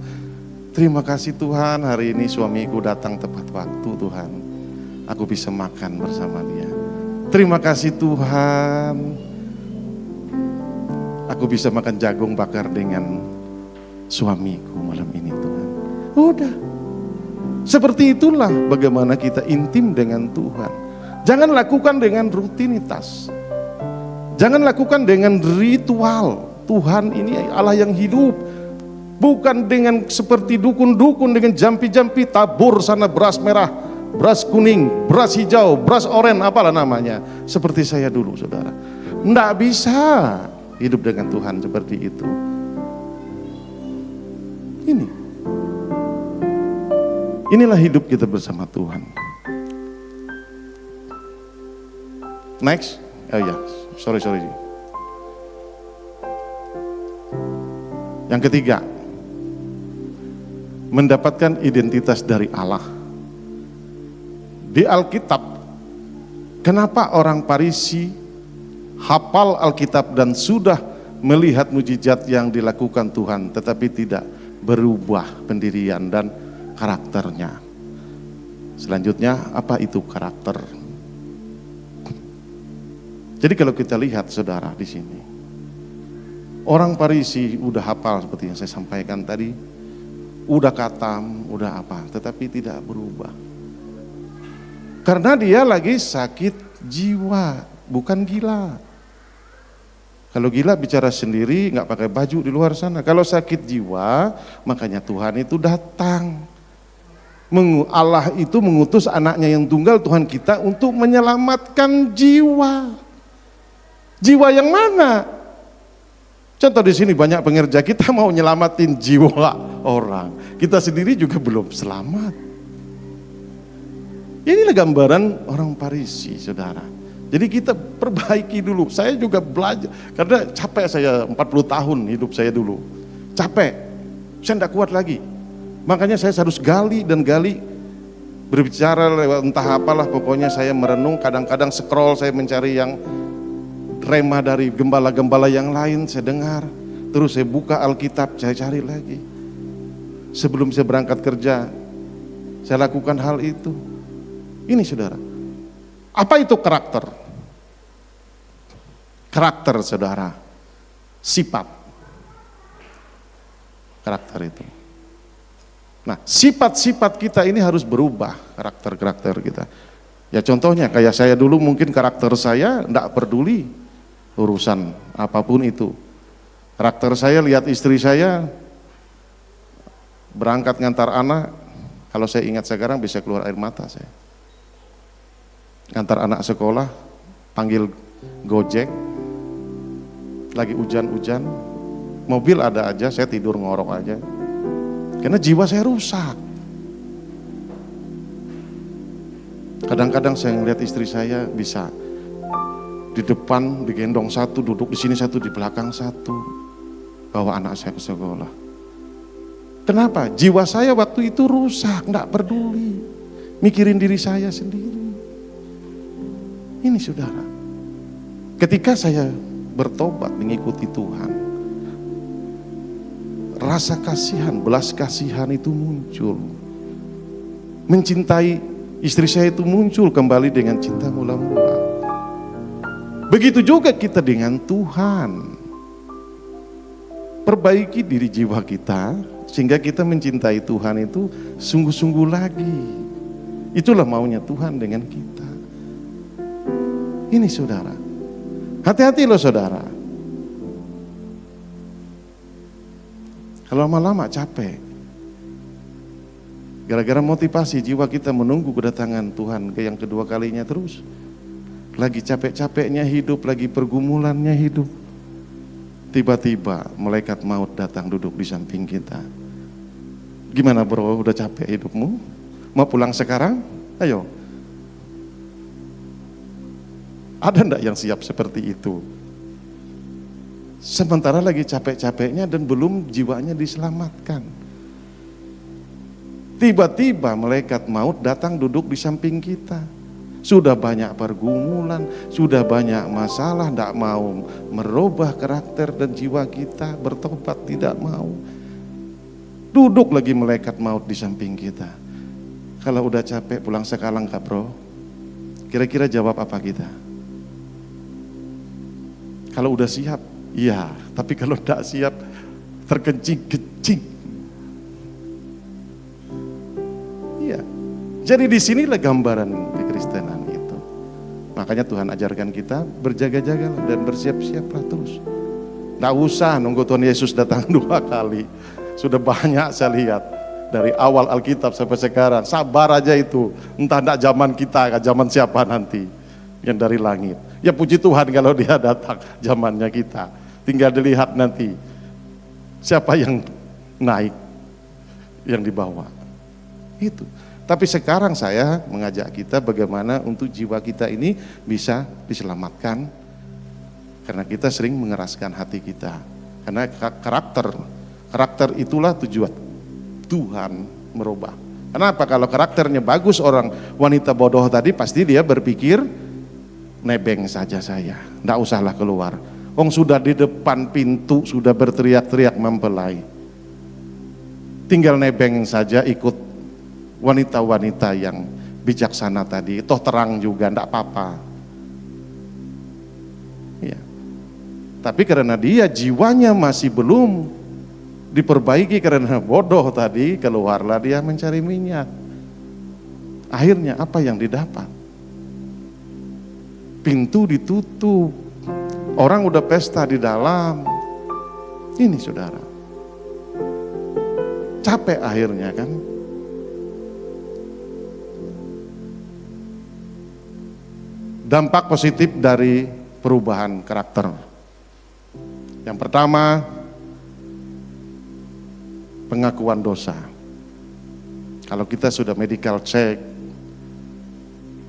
Terima kasih Tuhan, hari ini suamiku datang tepat waktu Tuhan. Aku bisa makan bersama dia. Terima kasih Tuhan. Aku bisa makan jagung bakar dengan suamiku malam ini Tuhan. Udah. Seperti itulah bagaimana kita intim dengan Tuhan. Jangan lakukan dengan rutinitas. Jangan lakukan dengan ritual. Tuhan ini Allah yang hidup. Bukan dengan seperti dukun-dukun dengan jampi-jampi tabur sana beras merah, beras kuning, beras hijau, beras oranye, apalah namanya. Seperti saya dulu, saudara. Tidak bisa hidup dengan Tuhan seperti itu. Inilah hidup kita bersama Tuhan. Next. Oh ya, sorry. Yang ketiga, mendapatkan identitas dari Allah. Di Alkitab, kenapa orang Farisi hafal Alkitab dan sudah melihat mujizat yang dilakukan Tuhan, tetapi tidak berubah pendirian dan karakternya? Selanjutnya, apa itu karakter? Jadi kalau kita lihat, saudara, di sini, orang Farisi udah hafal seperti yang saya sampaikan tadi, udah katam, udah apa, tetapi tidak berubah. Karena dia lagi sakit jiwa, bukan gila. Kalau gila bicara sendiri, nggak pakai baju di luar sana. Kalau sakit jiwa, makanya Tuhan itu datang. Allah itu mengutus anaknya yang tunggal, Tuhan kita, untuk menyelamatkan jiwa. Jiwa yang mana? Contoh di sini banyak pengerja kita mau nyelamatin jiwa orang. Kita sendiri juga belum selamat. Inilah gambaran orang Farisi, saudara. Jadi kita perbaiki dulu. Saya juga belajar, karena capek saya 40 tahun hidup saya dulu. Capek, saya tidak kuat lagi. Makanya saya harus gali dan gali. Berbicara lewat entah apalah, pokoknya saya merenung. Kadang-kadang scroll, saya mencari yang remah dari gembala-gembala yang lain, saya dengar. Terus saya buka Alkitab, saya cari lagi. Sebelum saya berangkat kerja, saya lakukan hal itu. Ini, saudara. Apa itu karakter? Karakter, saudara, sifat. Karakter itu. Nah, sifat-sifat kita ini harus berubah, karakter-karakter kita. Ya contohnya, kayak saya dulu mungkin karakter saya tidak peduli urusan apapun itu. Karakter saya, lihat istri saya berangkat ngantar anak, kalau saya ingat sekarang bisa keluar air mata saya. Ngantar anak sekolah, panggil Gojek, lagi hujan-hujan, mobil ada aja, saya tidur ngorok aja. Karena jiwa saya rusak. Kadang-kadang saya ngeliat istri saya bisa di depan digendong satu, duduk di sini satu, di belakang satu, bawa anak saya ke sekolah. Kenapa? Jiwa saya waktu itu rusak, enggak peduli, mikirin diri saya sendiri. Ini, saudara, ketika saya bertobat mengikuti Tuhan, rasa kasihan, belas kasihan itu muncul. Mencintai istri saya itu muncul kembali dengan cinta mula-mula. Begitu juga kita dengan Tuhan. Perbaiki diri jiwa kita sehingga kita mencintai Tuhan itu sungguh-sungguh lagi. Itulah maunya Tuhan dengan kita. Ini, saudara. Hati-hati loh, saudara. Kalau lama-lama capek. Gara-gara motivasi jiwa kita menunggu kedatangan Tuhan ke yang kedua kalinya terus. Lagi capek-capeknya hidup, lagi pergumulannya hidup. Tiba-tiba malaikat maut datang duduk di samping kita. Gimana bro, udah capek hidupmu? Mau pulang sekarang? Ayo. Ada enggak yang siap seperti itu? Sementara lagi capek-capeknya dan belum jiwanya diselamatkan. Tiba-tiba malaikat maut datang duduk di samping kita. Sudah banyak pergumulan, sudah banyak masalah, tidak mau merubah karakter dan jiwa kita, bertobat tidak mau. Duduk lagi malaikat maut di samping kita. Kalau udah capek pulang sekarang kak bro? Kira-kira jawab apa kita? Kalau udah siap, iya. Tapi kalau tidak siap, terkencing-kencing. Iya. Jadi disinilah gambaran kekristenan itu. Makanya Tuhan ajarkan kita berjaga-jagalah dan bersiap-siaplah terus. Nggak usah nunggu Tuhan Yesus datang 2 kali. Sudah banyak saya lihat dari awal Alkitab sampai sekarang. Sabar aja itu. Entah enggak zaman kita, zaman siapa nanti yang dari langit. Ya puji Tuhan kalau dia datang zamannya kita. Tinggal dilihat nanti siapa yang naik, yang dibawa. Itu. Tapi sekarang saya mengajak kita bagaimana untuk jiwa kita ini bisa diselamatkan. Karena kita sering mengeraskan hati kita. Karena karakter itulah tujuan Tuhan merubah. Kenapa? Kalau karakternya bagus, orang wanita bodoh tadi pasti dia berpikir nebeng saja saya, nggak usahlah keluar. Sudah di depan pintu sudah berteriak-teriak mempelai. Tinggal nebeng saja ikut wanita-wanita yang bijaksana tadi. Toh terang juga, nggak apa-apa. Ya. Tapi karena dia jiwanya masih belum diperbaiki karena bodoh tadi, keluarlah dia mencari minyak. Akhirnya apa yang didapat? Pintu ditutup, orang udah pesta di dalam. Ini saudara, capek akhirnya kan. Dampak positif dari perubahan karakter. Yang pertama, pengakuan dosa. Kalau kita sudah medical check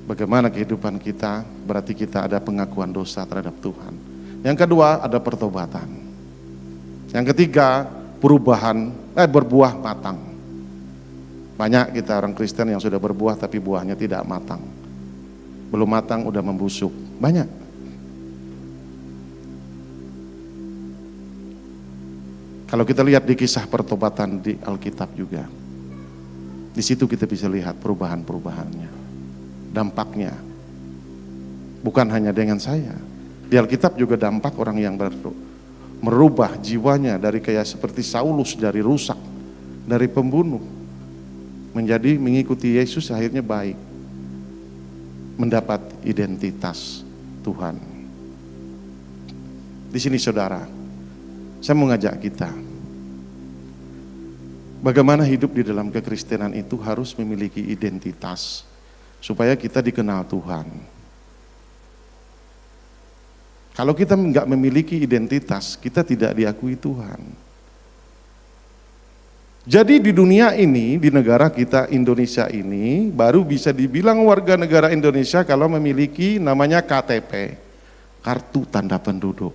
bagaimana kehidupan kita, berarti kita ada pengakuan dosa terhadap Tuhan. Yang kedua, ada pertobatan. Yang ketiga, berbuah matang. Banyak kita orang Kristen yang sudah berbuah tapi buahnya tidak matang. Belum matang udah membusuk. Banyak. Kalau kita lihat di kisah pertobatan di Alkitab juga, di situ kita bisa lihat perubahan-perubahannya, dampaknya. Bukan hanya dengan saya, di Alkitab juga dampak orang yang merubah jiwanya dari kayak seperti Saulus, dari rusak, dari pembunuh, menjadi mengikuti Yesus, akhirnya baik, mendapat identitas Tuhan. Di sini saudara, saya mau ngajak kita, bagaimana hidup di dalam kekristenan itu harus memiliki identitas, supaya kita dikenal Tuhan. Kalau kita nggak memiliki identitas, kita tidak diakui Tuhan. Jadi di dunia ini, di negara kita Indonesia ini, baru bisa dibilang warga negara Indonesia kalau memiliki namanya KTP, kartu tanda penduduk.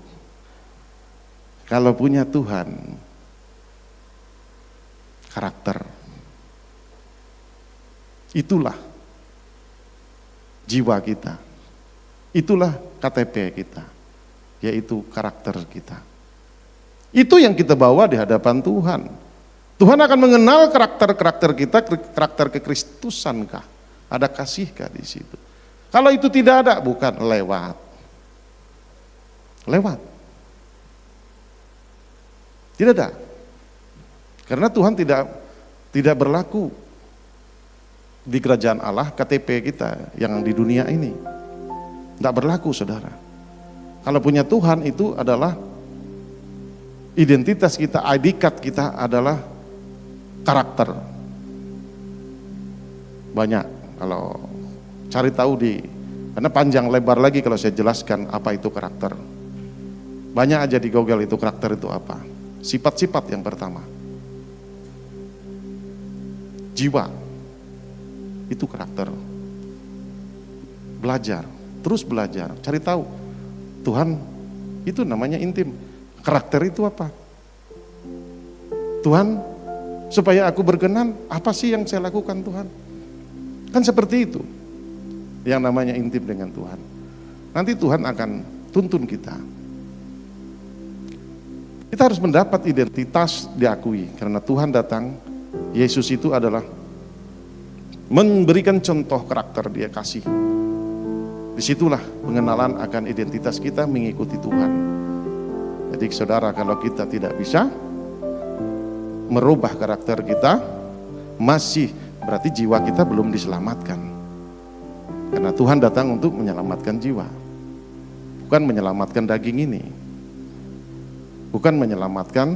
Kalau punya Tuhan, karakter. Itulah jiwa kita. Itulah KTP kita, yaitu karakter kita. Itu yang kita bawa di hadapan Tuhan. Tuhan akan mengenal karakter-karakter kita, karakter kekristusankah? Ada kasihkah di situ? Kalau itu tidak ada, bukan lewat. Tidak ada. Karena Tuhan tidak berlaku di kerajaan Allah KTP kita yang di dunia ini. Tidak berlaku saudara. Kalau punya Tuhan itu adalah identitas kita, ID card kita adalah karakter. Banyak kalau cari tahu karena panjang lebar lagi kalau saya jelaskan apa itu karakter. Banyak aja di Google itu karakter itu apa. Sifat-sifat yang pertama. Jiwa. Itu karakter. Belajar, terus belajar, cari tahu. Tuhan itu namanya intim. Karakter itu apa? Tuhan, supaya aku berkenan, apa sih yang saya lakukan Tuhan? Kan seperti itu. Yang namanya intim dengan Tuhan. Nanti Tuhan akan tuntun kita. Kita harus mendapat identitas diakui. Karena Tuhan datang, Yesus itu adalah memberikan contoh karakter dia kasih. Disitulah pengenalan akan identitas kita mengikuti Tuhan. Jadi saudara, kalau kita tidak bisa merubah karakter kita, masih berarti jiwa kita belum diselamatkan. Karena Tuhan datang untuk menyelamatkan jiwa, bukan menyelamatkan daging ini, bukan menyelamatkan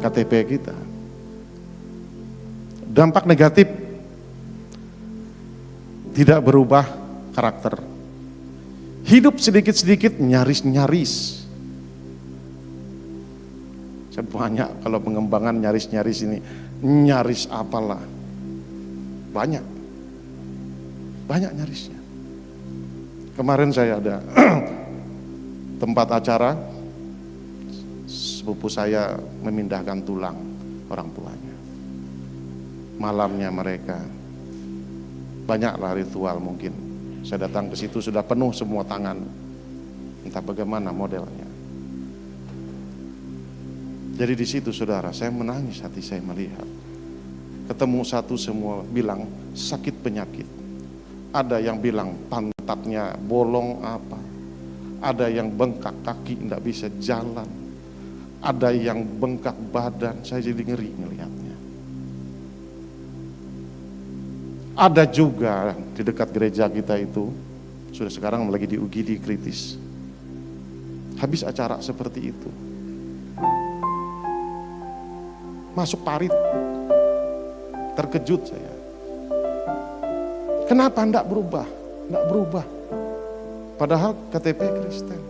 KTP kita. Dampak negatif tidak berubah karakter. Hidup sedikit-sedikit nyaris-nyaris. Saya banyak kalau pengembangan nyaris-nyaris ini, nyaris apalah. Banyak nyarisnya. Kemarin saya ada tempat acara, sepupu saya memindahkan tulang orang tuanya. Malamnya mereka, banyaklah ritual mungkin. Saya datang ke situ sudah penuh semua tangan, entah bagaimana modelnya. Jadi di situ saudara, saya menangis hati saya melihat. Ketemu satu semua bilang sakit penyakit. Ada yang bilang pantatnya bolong apa. Ada yang bengkak kaki tidak bisa jalan. Ada yang bengkak badan. Saya jadi ngeri melihatnya. Ada juga di dekat gereja kita itu, sudah sekarang lagi di UGD kritis. Habis acara seperti itu, masuk parit. Terkejut saya. Kenapa enggak berubah? Enggak berubah. Padahal KTP Kristen.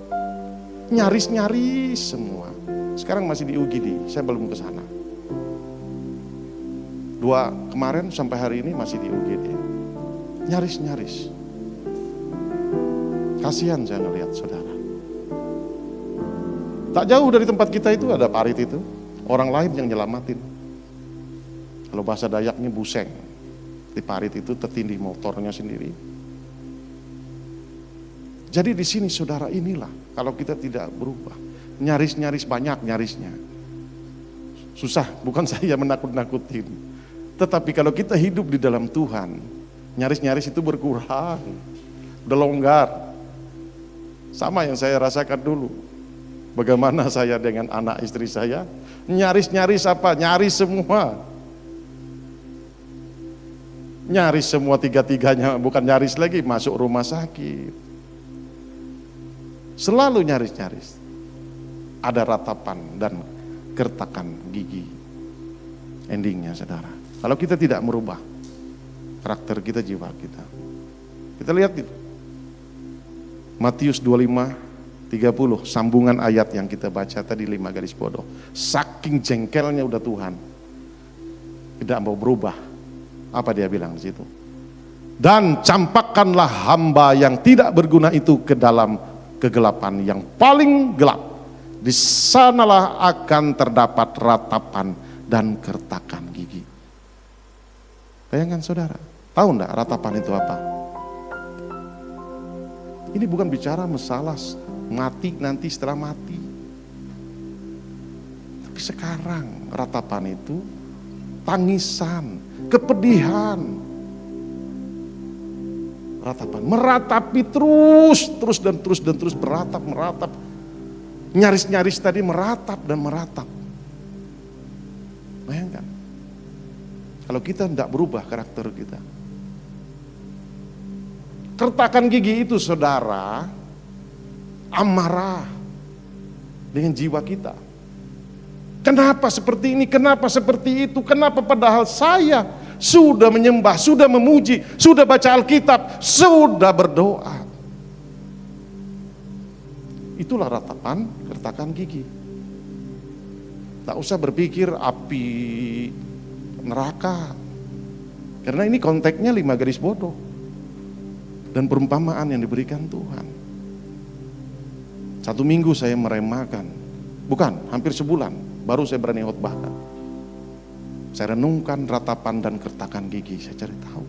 Nyaris-nyaris semua. Sekarang masih di UGD, saya belum ke sana. 2 kemarin sampai hari ini masih di UGD. Nyaris-nyaris. Kasihan saya ngelihat saudara. Tak jauh dari tempat kita itu ada parit itu. Orang lain yang nyelamatin. Kalau bahasa Dayaknya buseng. Di parit itu tertindih motornya sendiri. Jadi di sini saudara inilah, kalau kita tidak berubah, nyaris-nyaris banyak nyarisnya. Susah, bukan saya menakut-nakutin. Tetapi kalau kita hidup di dalam Tuhan, nyaris-nyaris itu berkurang. Udah longgar. Sama yang saya rasakan dulu. Bagaimana saya dengan anak istri saya, nyaris-nyaris apa? Nyaris semua. Nyaris semua tiga-tiganya, bukan nyaris lagi, masuk rumah sakit. Selalu nyaris-nyaris. Ada ratapan dan gertakan gigi. Endingnya saudara. Kalau kita tidak merubah karakter kita, jiwa kita. Kita lihat itu. Matius 25:30, sambungan ayat yang kita baca tadi 5 garis bodoh. Saking jengkelnya udah Tuhan. Tidak mau berubah. Apa dia bilang di situ? Dan campakkanlah hamba yang tidak berguna itu ke dalam kegelapan yang paling gelap. Di sanalah akan terdapat ratapan dan kertakan gigi. Bayangkan saudara, tahu enggak ratapan itu apa? Ini bukan bicara masalah mati nanti setelah mati. Tapi sekarang ratapan itu tangisan, kepedihan. Ratapan, meratapi terus meratap. Nyaris-nyaris tadi meratap dan meratap. Bayangkan. Kalau kita tidak berubah karakter kita. Kertakan gigi itu saudara, amarah dengan jiwa kita. Kenapa seperti ini? Kenapa seperti itu? Kenapa padahal saya sudah menyembah, sudah memuji, sudah baca Alkitab, sudah berdoa. Itulah ratapan, kertakan gigi. Tak usah berpikir api neraka. Karena ini konteksnya 5 garis bodoh. Dan perumpamaan yang diberikan Tuhan. 1 minggu saya meremakan. Bukan, hampir sebulan. Baru saya berani khotbahkan. Saya renungkan ratapan dan kertakan gigi. Saya cari tahu.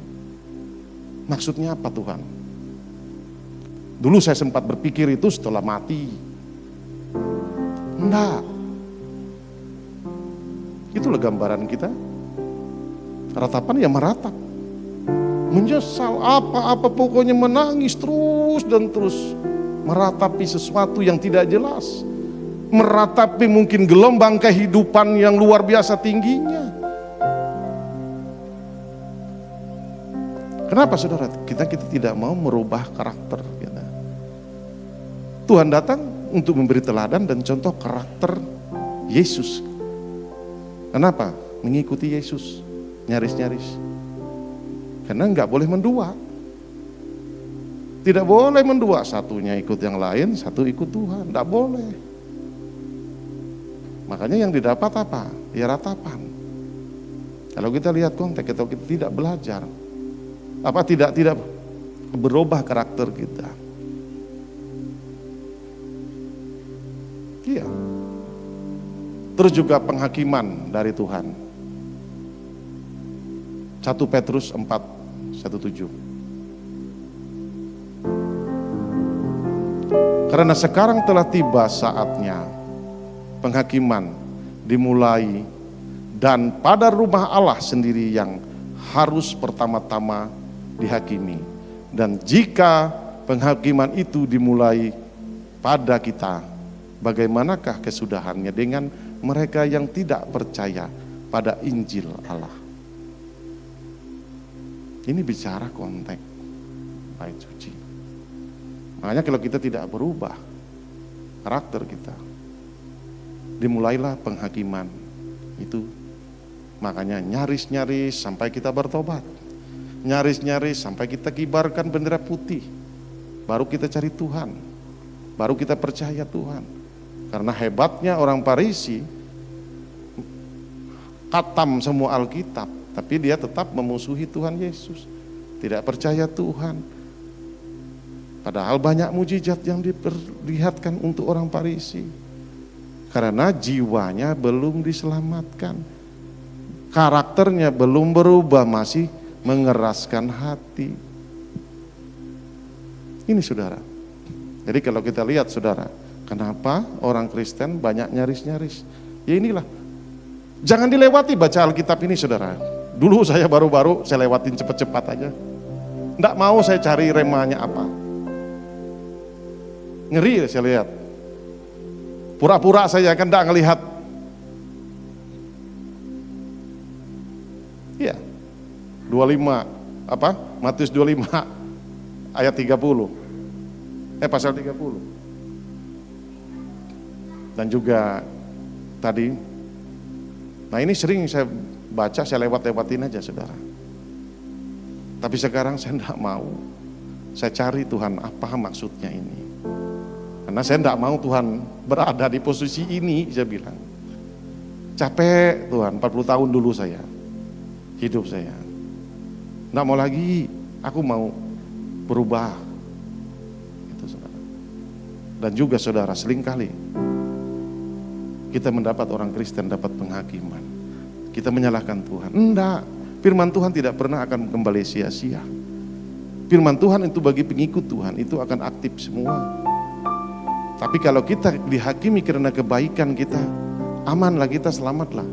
Maksudnya apa Tuhan? Dulu saya sempat berpikir itu setelah mati. Enggak. Itulah gambaran kita. Ratapan ya meratap. Menyesal apa-apa pokoknya menangis terus dan terus. Meratapi sesuatu yang tidak jelas. Meratapi mungkin gelombang kehidupan yang luar biasa tingginya. Kenapa saudara? Kita tidak mau merubah karakter kita. Tuhan datang untuk memberi teladan dan contoh karakter Yesus. Kenapa? Mengikuti Yesus, nyaris-nyaris. Karena nggak boleh mendua. Tidak boleh mendua, satunya ikut yang lain, satu ikut Tuhan. Nggak boleh. Makanya yang didapat apa? Ya ratapan. Kalau kita lihat konteks, kita tidak belajar. Tidak berubah karakter kita. Iya. Terus juga penghakiman dari Tuhan. 1 Petrus 4:17. Karena sekarang telah tiba saatnya penghakiman dimulai, dan pada rumah Allah sendiri yang harus pertama-tama dihakimi. Dan jika penghakiman itu dimulai pada kita, bagaimanakah kesudahannya dengan mereka yang tidak percaya pada Injil Allah? Ini bicara konteks bait suci. Makanya kalau kita tidak berubah karakter kita, dimulailah penghakiman itu. Makanya nyaris-nyaris sampai kita bertobat. Nyaris-nyaris sampai kita kibarkan bendera putih. Baru kita cari Tuhan. Baru kita percaya Tuhan. Karena hebatnya orang Farisi, khatam semua Alkitab, tapi dia tetap memusuhi Tuhan Yesus. Tidak percaya Tuhan. Padahal banyak mujizat yang diperlihatkan untuk orang Farisi. Karena jiwanya belum diselamatkan. Karakternya belum berubah, masih mengeraskan hati. Ini saudara. Jadi kalau kita lihat saudara, kenapa orang Kristen banyak nyaris-nyaris? Ya inilah. Jangan dilewati baca Alkitab ini saudara. Dulu saya baru-baru saya lewatin cepat-cepat aja. Enggak mau saya cari remanya apa. Ngeri saya lihat. Pura-pura saya kan enggak ngelihat. Iya. 25 Matius 25 ayat 30. Pasal 30. Dan juga tadi, nah ini sering saya baca, saya lewat-lewatin aja saudara. Tapi sekarang saya enggak mau. Saya cari Tuhan, apa maksudnya ini? Karena saya enggak mau Tuhan berada di posisi ini, saya bilang. Capek Tuhan, 40 tahun dulu saya, hidup saya. Enggak mau lagi, aku mau berubah. Itu saudara. Dan juga saudara, seringkali kita mendapat orang Kristen dapat penghakiman. Kita menyalahkan Tuhan. Enggak, firman Tuhan tidak pernah akan kembali sia-sia. Firman Tuhan itu bagi pengikut Tuhan, itu akan aktif semua. Tapi kalau kita dihakimi karena kebaikan kita, amanlah, kita selamatlah.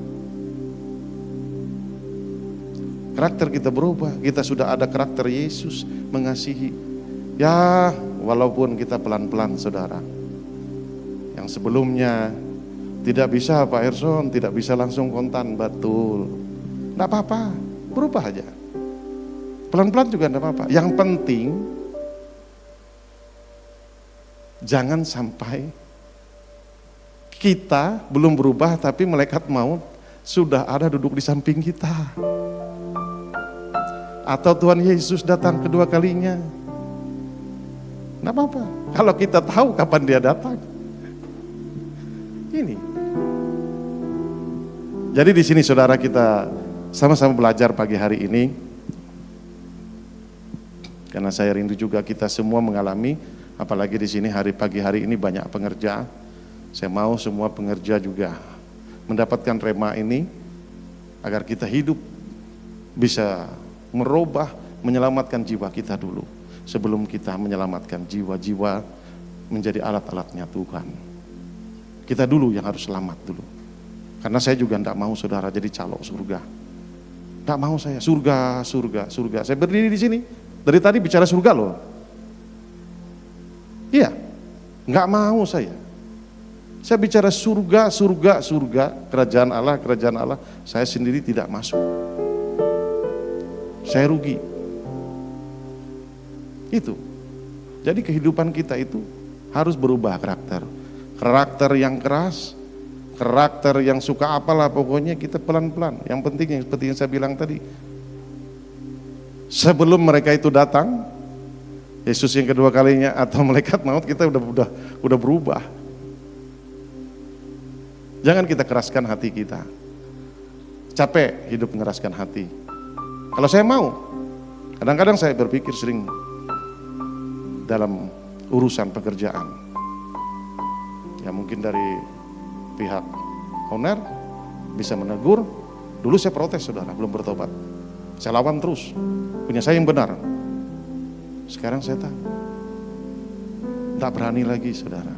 Karakter kita berubah, kita sudah ada karakter Yesus mengasihi. Ya, walaupun kita pelan-pelan saudara. Yang sebelumnya tidak bisa Pak Erson, tidak bisa langsung kontan, betul. Enggak apa-apa, berubah aja. Pelan-pelan juga enggak apa-apa. Yang penting jangan sampai kita belum berubah tapi malaikat maut sudah ada duduk di samping kita. Atau Tuhan Yesus datang kedua kalinya. Enggak apa-apa. Kalau kita tahu kapan dia datang. Ini. Jadi di sini saudara, kita sama-sama belajar pagi hari ini. Karena saya rindu juga kita semua mengalami, apalagi di sini pagi hari ini banyak pengerja. Saya mau semua pengerja juga mendapatkan rema ini agar kita hidup bisa merubah, menyelamatkan jiwa kita dulu sebelum kita menyelamatkan jiwa-jiwa menjadi alat-alatnya Tuhan. Kita dulu yang harus selamat dulu. Karena saya juga tidak mau saudara jadi calok surga. Tidak mau saya, surga. Saya berdiri di sini, dari tadi bicara surga loh. Iya, nggak mau saya. Saya bicara surga, kerajaan Allah. Saya sendiri tidak masuk. Saya rugi. Itu. Jadi kehidupan kita itu harus berubah karakter. Karakter yang keras, karakter yang suka apalah, pokoknya kita pelan-pelan. Yang penting yang seperti yang saya bilang tadi, sebelum mereka itu datang, Yesus yang kedua kalinya atau malaikat maut, kita udah berubah. Jangan kita keraskan hati kita. Capek hidup mengeraskan hati. Kalau saya mau, kadang-kadang saya berpikir sering dalam urusan pekerjaan. Ya mungkin dari pihak owner bisa menegur. Dulu saya protes, saudara, belum bertobat. Saya lawan terus, punya saya yang benar. Sekarang saya tak berani lagi, saudara.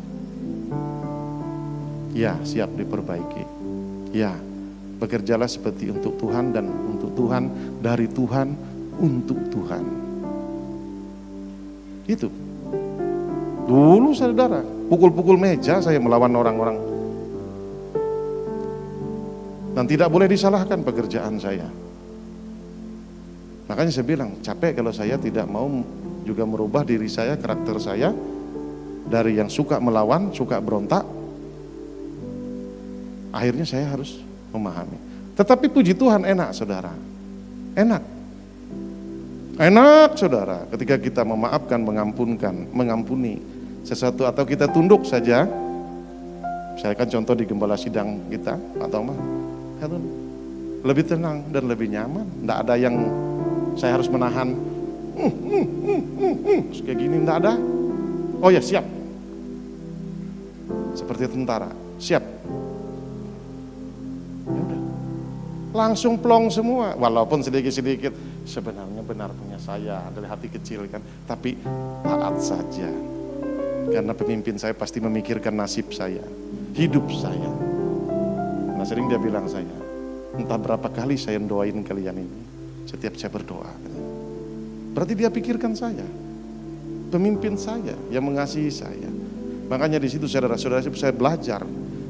Ya, siap diperbaiki. Ya, bekerjalah seperti untuk Tuhan dan untuk Tuhan, dari Tuhan, untuk Tuhan. Itu. Dulu, saudara, pukul-pukul meja saya melawan orang-orang. Dan tidak boleh disalahkan pekerjaan saya. Makanya saya bilang, capek kalau saya tidak mau juga merubah diri saya, karakter saya, dari yang suka melawan, suka berontak. Akhirnya saya harus memahami. Tetapi puji Tuhan enak, saudara. Enak. Enak, saudara, ketika kita memaafkan, mengampuni sesuatu, atau kita tunduk saja. Saya kan contoh di gembala sidang kita, Pak Thomas, lebih tenang dan lebih nyaman. Tidak ada yang saya harus menahan. Kayak gini, tidak ada. Oh ya, siap. Seperti tentara, siap. Ya udah, langsung plong semua. Walaupun sedikit-sedikit, sebenarnya benar punya saya dari hati kecil kan, tapi taat saja. Karena pemimpin saya pasti memikirkan nasib saya, hidup saya. Nah sering dia bilang saya, entah berapa kali saya doain kalian ini, setiap saya berdoa. Berarti dia pikirkan saya, pemimpin saya yang mengasihi saya. Makanya di situ saudara-saudara saya belajar,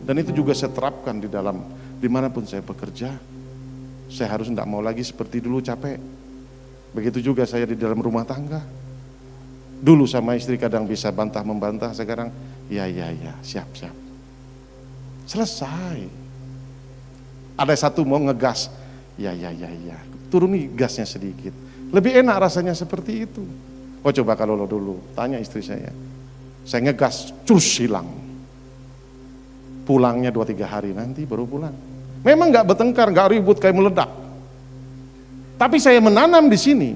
dan itu juga saya terapkan di dalam dimanapun saya bekerja. Saya harus tidak mau lagi seperti dulu capek. Begitu juga saya di dalam rumah tangga. Dulu sama istri kadang bisa bantah-membantah, sekarang ya siap. Selesai. Ada satu mau ngegas, ya, turuni gasnya sedikit. Lebih enak rasanya seperti itu. Oh coba kalau lo dulu, tanya istri saya ngegas, terus hilang. Pulangnya 2-3 hari nanti baru pulang. Memang gak bertengkar, gak ribut kayak meledak. Tapi saya menanam di sini,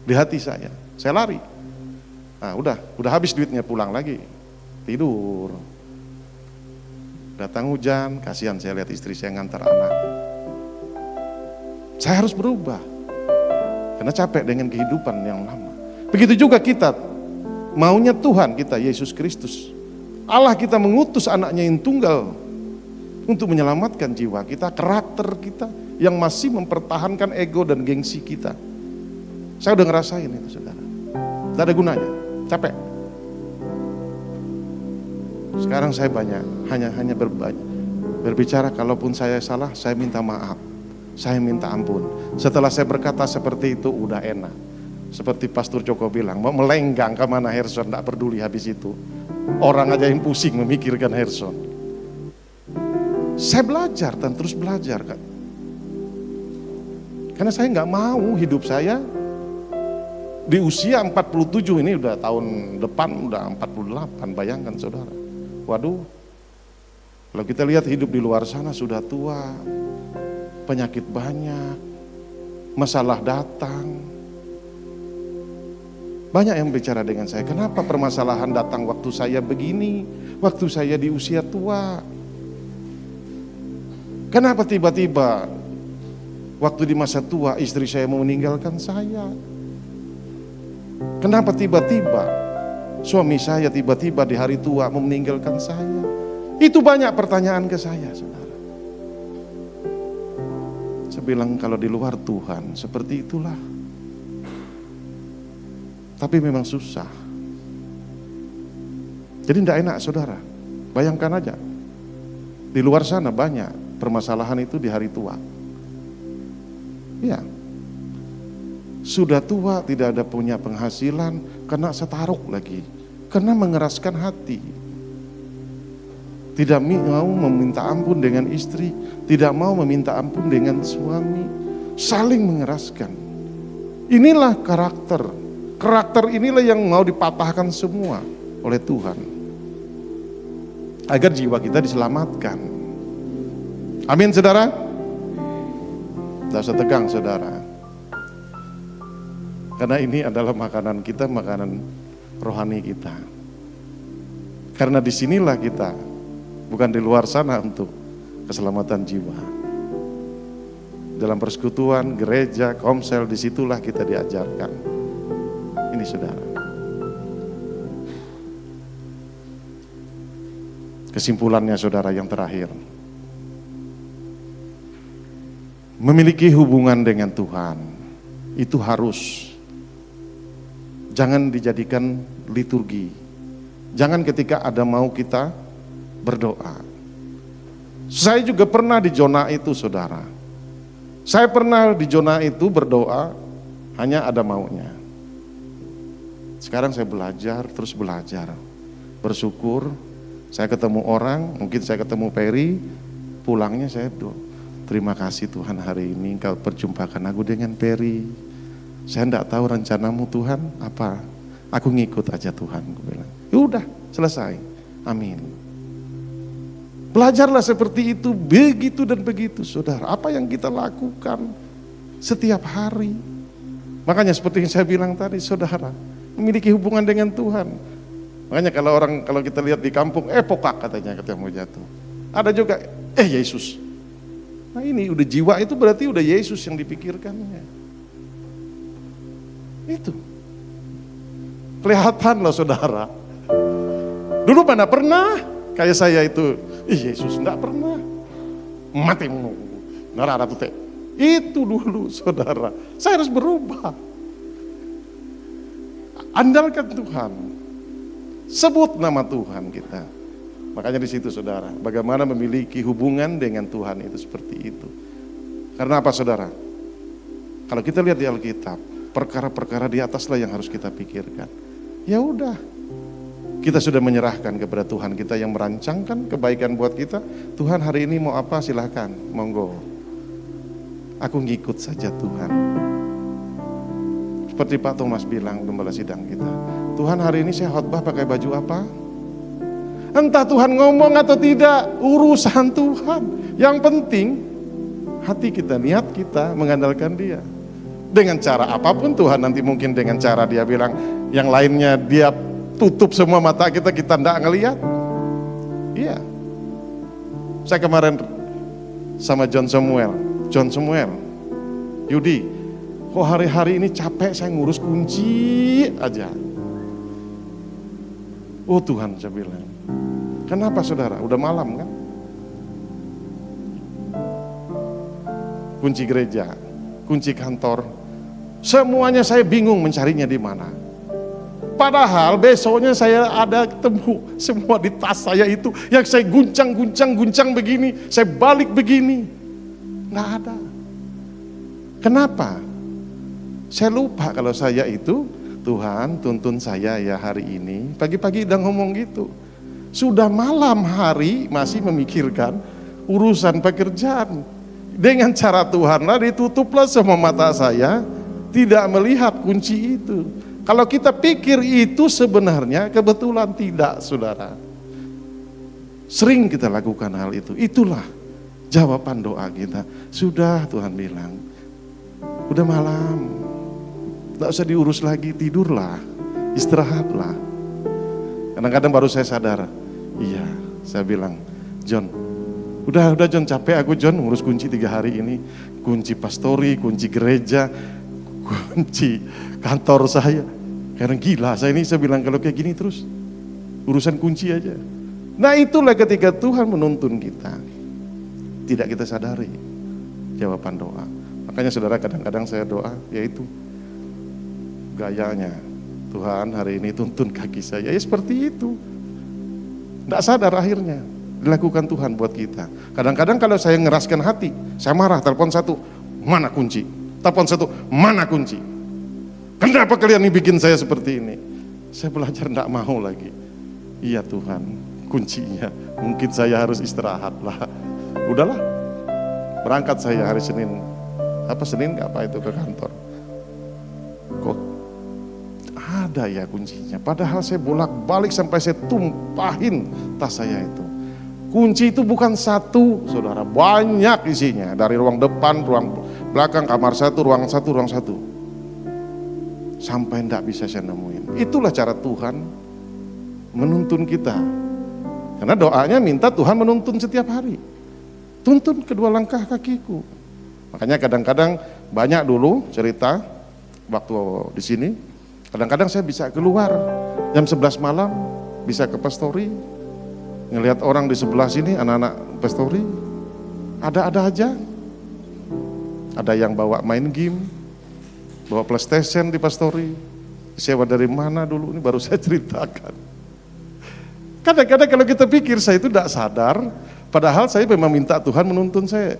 di hati saya lari. Nah udah habis duitnya, pulang lagi, tidur. Datang hujan, kasihan saya lihat istri saya ngantar anak. Saya harus berubah, karena capek dengan kehidupan yang lama. Begitu juga kita, maunya Tuhan kita, Yesus Kristus. Allah kita mengutus anaknya yang tunggal untuk menyelamatkan jiwa kita, karakter kita yang masih mempertahankan ego dan gengsi kita. Saya udah ngerasain itu, saudara. Tidak ada gunanya, capek. Sekarang saya hanya berbicara, kalaupun saya salah, saya minta maaf, saya minta ampun. Setelah saya berkata seperti itu, udah enak. Seperti Pastor Joko bilang, mau melenggang kemana Herson, tidak peduli habis itu. Orang aja yang pusing memikirkan Herson. Saya belajar dan terus belajar, kan. Karena saya nggak mau hidup saya di usia 47 ini, udah tahun depan udah 48, bayangkan saudara. Waduh, kalau kita lihat hidup di luar sana sudah tua, penyakit banyak, masalah datang. Banyak yang bicara dengan saya, kenapa permasalahan datang waktu saya begini, waktu saya di usia tua. Kenapa tiba-tiba waktu di masa tua istri saya mau meninggalkan saya? Kenapa tiba-tiba suami saya tiba-tiba di hari tua mau meninggalkan saya? Itu banyak pertanyaan ke saya, saudara. Saya bilang kalau di luar Tuhan seperti itulah. Tapi memang susah. Jadi tidak enak, saudara. Bayangkan aja, di luar sana banyak permasalahan itu di hari tua. Ya, Sudah tua, tidak ada punya penghasilan, kena setaruk lagi. Karena mengeraskan hati. Tidak mau meminta ampun dengan istri, tidak mau meminta ampun dengan suami. Saling mengeraskan. Inilah karakter. Karakter inilah yang mau dipatahkan semua oleh Tuhan. Agar jiwa kita diselamatkan. Amin saudara? Tidak usah tegang saudara. Karena ini adalah makanan kita, makanan rohani kita. Karena disinilah kita, bukan di luar sana untuk keselamatan jiwa. Dalam persekutuan, gereja, komsel, disitulah kita diajarkan. Ini saudara. Kesimpulannya saudara yang terakhir. Memiliki hubungan dengan Tuhan, itu harus. Jangan dijadikan liturgi. Jangan ketika ada mau kita berdoa. Saya juga pernah di zona itu saudara. Saya pernah di zona itu berdoa hanya ada maunya. Sekarang saya belajar, terus belajar. Bersyukur, saya ketemu orang, mungkin saya ketemu Peri, pulangnya saya doa. Terima kasih Tuhan hari ini Engkau perjumpakan aku dengan Peri. Saya tidak tahu rencanamu Tuhan apa. Aku ngikut aja Tuhan, gue bilang. Ya udah, selesai. Amin. Belajarlah seperti itu, begitu dan begitu, saudara. Apa yang kita lakukan setiap hari. Makanya seperti yang saya bilang tadi, saudara, memiliki hubungan dengan Tuhan. Makanya kalau kita lihat di kampung, pokak katanya ketemu jatuh. Ada juga, Yesus. Nah ini udah jiwa itu berarti udah Yesus yang dipikirkannya. Itu. Kelihatan loh saudara. Dulu mana pernah kayak saya itu, Yesus enggak pernah. Matimu. Narara tute. Itu dulu saudara. Saya harus berubah. Andalkan Tuhan. Sebut nama Tuhan kita. Makanya di situ saudara, bagaimana memiliki hubungan dengan Tuhan itu seperti itu. Karena apa saudara? Kalau kita lihat di Alkitab, perkara-perkara di ataslah yang harus kita pikirkan. Ya udah, kita sudah menyerahkan kepada Tuhan kita yang merancangkan kebaikan buat kita. Tuhan hari ini mau apa silahkan, monggo. Aku ngikut saja Tuhan. Seperti Pak Thomas bilang gembala sidang kita. Tuhan hari ini saya khotbah pakai baju apa? Entah Tuhan ngomong atau tidak, urusan Tuhan. Yang penting hati kita, niat kita mengandalkan Dia. Dengan cara apapun Tuhan, nanti mungkin dengan cara Dia bilang yang lainnya Dia tutup semua mata kita tidak ngelihat. Iya. Saya kemarin sama John Samuel, Yudi, kok hari-hari ini capek saya ngurus kunci aja. Oh Tuhan, saya bilang. Kenapa saudara? Udah malam kan? Kunci gereja, kunci kantor, semuanya saya bingung mencarinya di mana. Padahal besoknya saya ada ketemu semua di tas saya itu yang saya guncang begini, saya balik begini. Nggak ada. Kenapa? Saya lupa kalau saya itu, Tuhan tuntun saya ya hari ini. Pagi-pagi udah ngomong gitu. Sudah malam hari masih memikirkan urusan pekerjaan. Dengan cara Tuhan lah ditutuplah semua mata saya, tidak melihat kunci itu. Kalau kita pikir itu sebenarnya kebetulan tidak, saudara. Sering kita lakukan hal itu. Itulah jawaban doa kita. Sudah Tuhan bilang, udah malam, tidak usah diurus lagi, tidurlah, istirahatlah. Kadang-kadang baru saya sadar, iya, saya bilang, John, udah John, capek aku John ngurus kunci 3 hari ini. Kunci pastori, kunci gereja, kunci kantor saya. Karena gila, saya bilang kalau kayak gini terus, urusan kunci aja. Nah itulah ketika Tuhan menuntun kita, tidak kita sadari jawaban doa. Makanya saudara kadang-kadang saya doa, yaitu gayanya, Tuhan hari ini tuntun kaki saya, ya seperti itu. Tidak sadar akhirnya dilakukan Tuhan buat kita. Kadang-kadang kalau saya ngeraskan hati, saya marah, telepon satu, mana kunci? Telepon satu, mana kunci? Kenapa kalian ini bikin saya seperti ini? Saya belajar tidak mau lagi. Iya Tuhan, kuncinya mungkin saya harus istirahat lah. Udahlah, berangkat saya hari Senin. Senin apa itu ke kantor. Kok ada ya kuncinya? Padahal saya bolak-balik sampai saya tumpahin tas saya itu. Kunci itu bukan satu, saudara, banyak isinya. Dari ruang depan, ruang belakang, kamar satu, ruang satu. Sampai tidak bisa saya nemuin. Itulah cara Tuhan menuntun kita. Karena doanya minta Tuhan menuntun setiap hari. Tuntun kedua langkah kakiku. Makanya kadang-kadang banyak dulu cerita waktu di sini. Kadang-kadang saya bisa keluar jam 11 malam, bisa ke pastori. Ngelihat orang di sebelah sini, anak-anak pastori, ada-ada aja. Ada yang bawa main game, bawa PlayStation di pastori. Sewa dari mana dulu, ini baru saya ceritakan. Kadang-kadang kalau kita pikir saya itu tidak sadar, padahal saya memang minta Tuhan menuntun saya.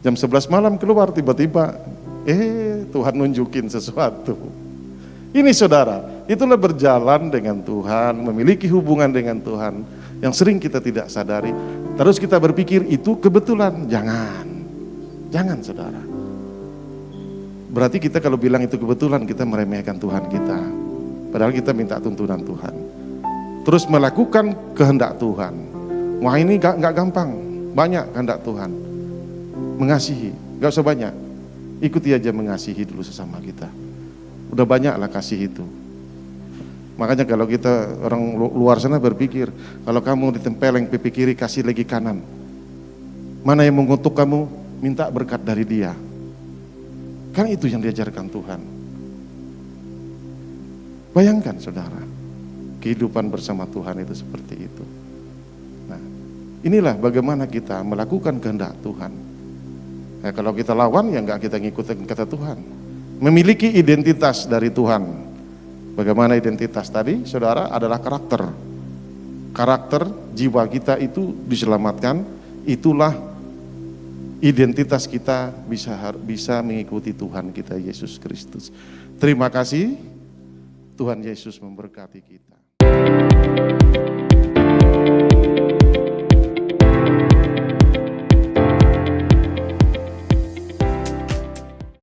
Jam 11 malam keluar, tiba-tiba, Tuhan nunjukin sesuatu. Ini saudara, itulah berjalan dengan Tuhan, memiliki hubungan dengan Tuhan, yang sering kita tidak sadari. Terus kita berpikir itu kebetulan, jangan saudara. Berarti kita kalau bilang itu kebetulan, kita meremehkan Tuhan kita. Padahal kita minta tuntunan Tuhan. Terus melakukan kehendak Tuhan. Wah ini gak gampang, banyak kehendak Tuhan. Mengasihi, gak usah banyak. Ikuti aja mengasihi dulu sesama kita. Udah banyaklah kasih itu. Makanya kalau kita orang luar sana berpikir, kalau kamu ditempeleng pipi kiri, kasih lagi kanan. Mana yang mengutuk kamu, minta berkat dari dia. Kan itu yang diajarkan Tuhan. Bayangkan saudara, kehidupan bersama Tuhan itu seperti itu. Nah, inilah bagaimana kita melakukan kehendak Tuhan. Nah, kalau kita lawan, ya enggak kita ngikutin kata Tuhan. Memiliki identitas dari Tuhan. Bagaimana identitas tadi, saudara, adalah karakter. Karakter jiwa kita itu diselamatkan, itulah identitas kita bisa mengikuti Tuhan kita Yesus Kristus. Terima kasih, Tuhan Yesus memberkati kita.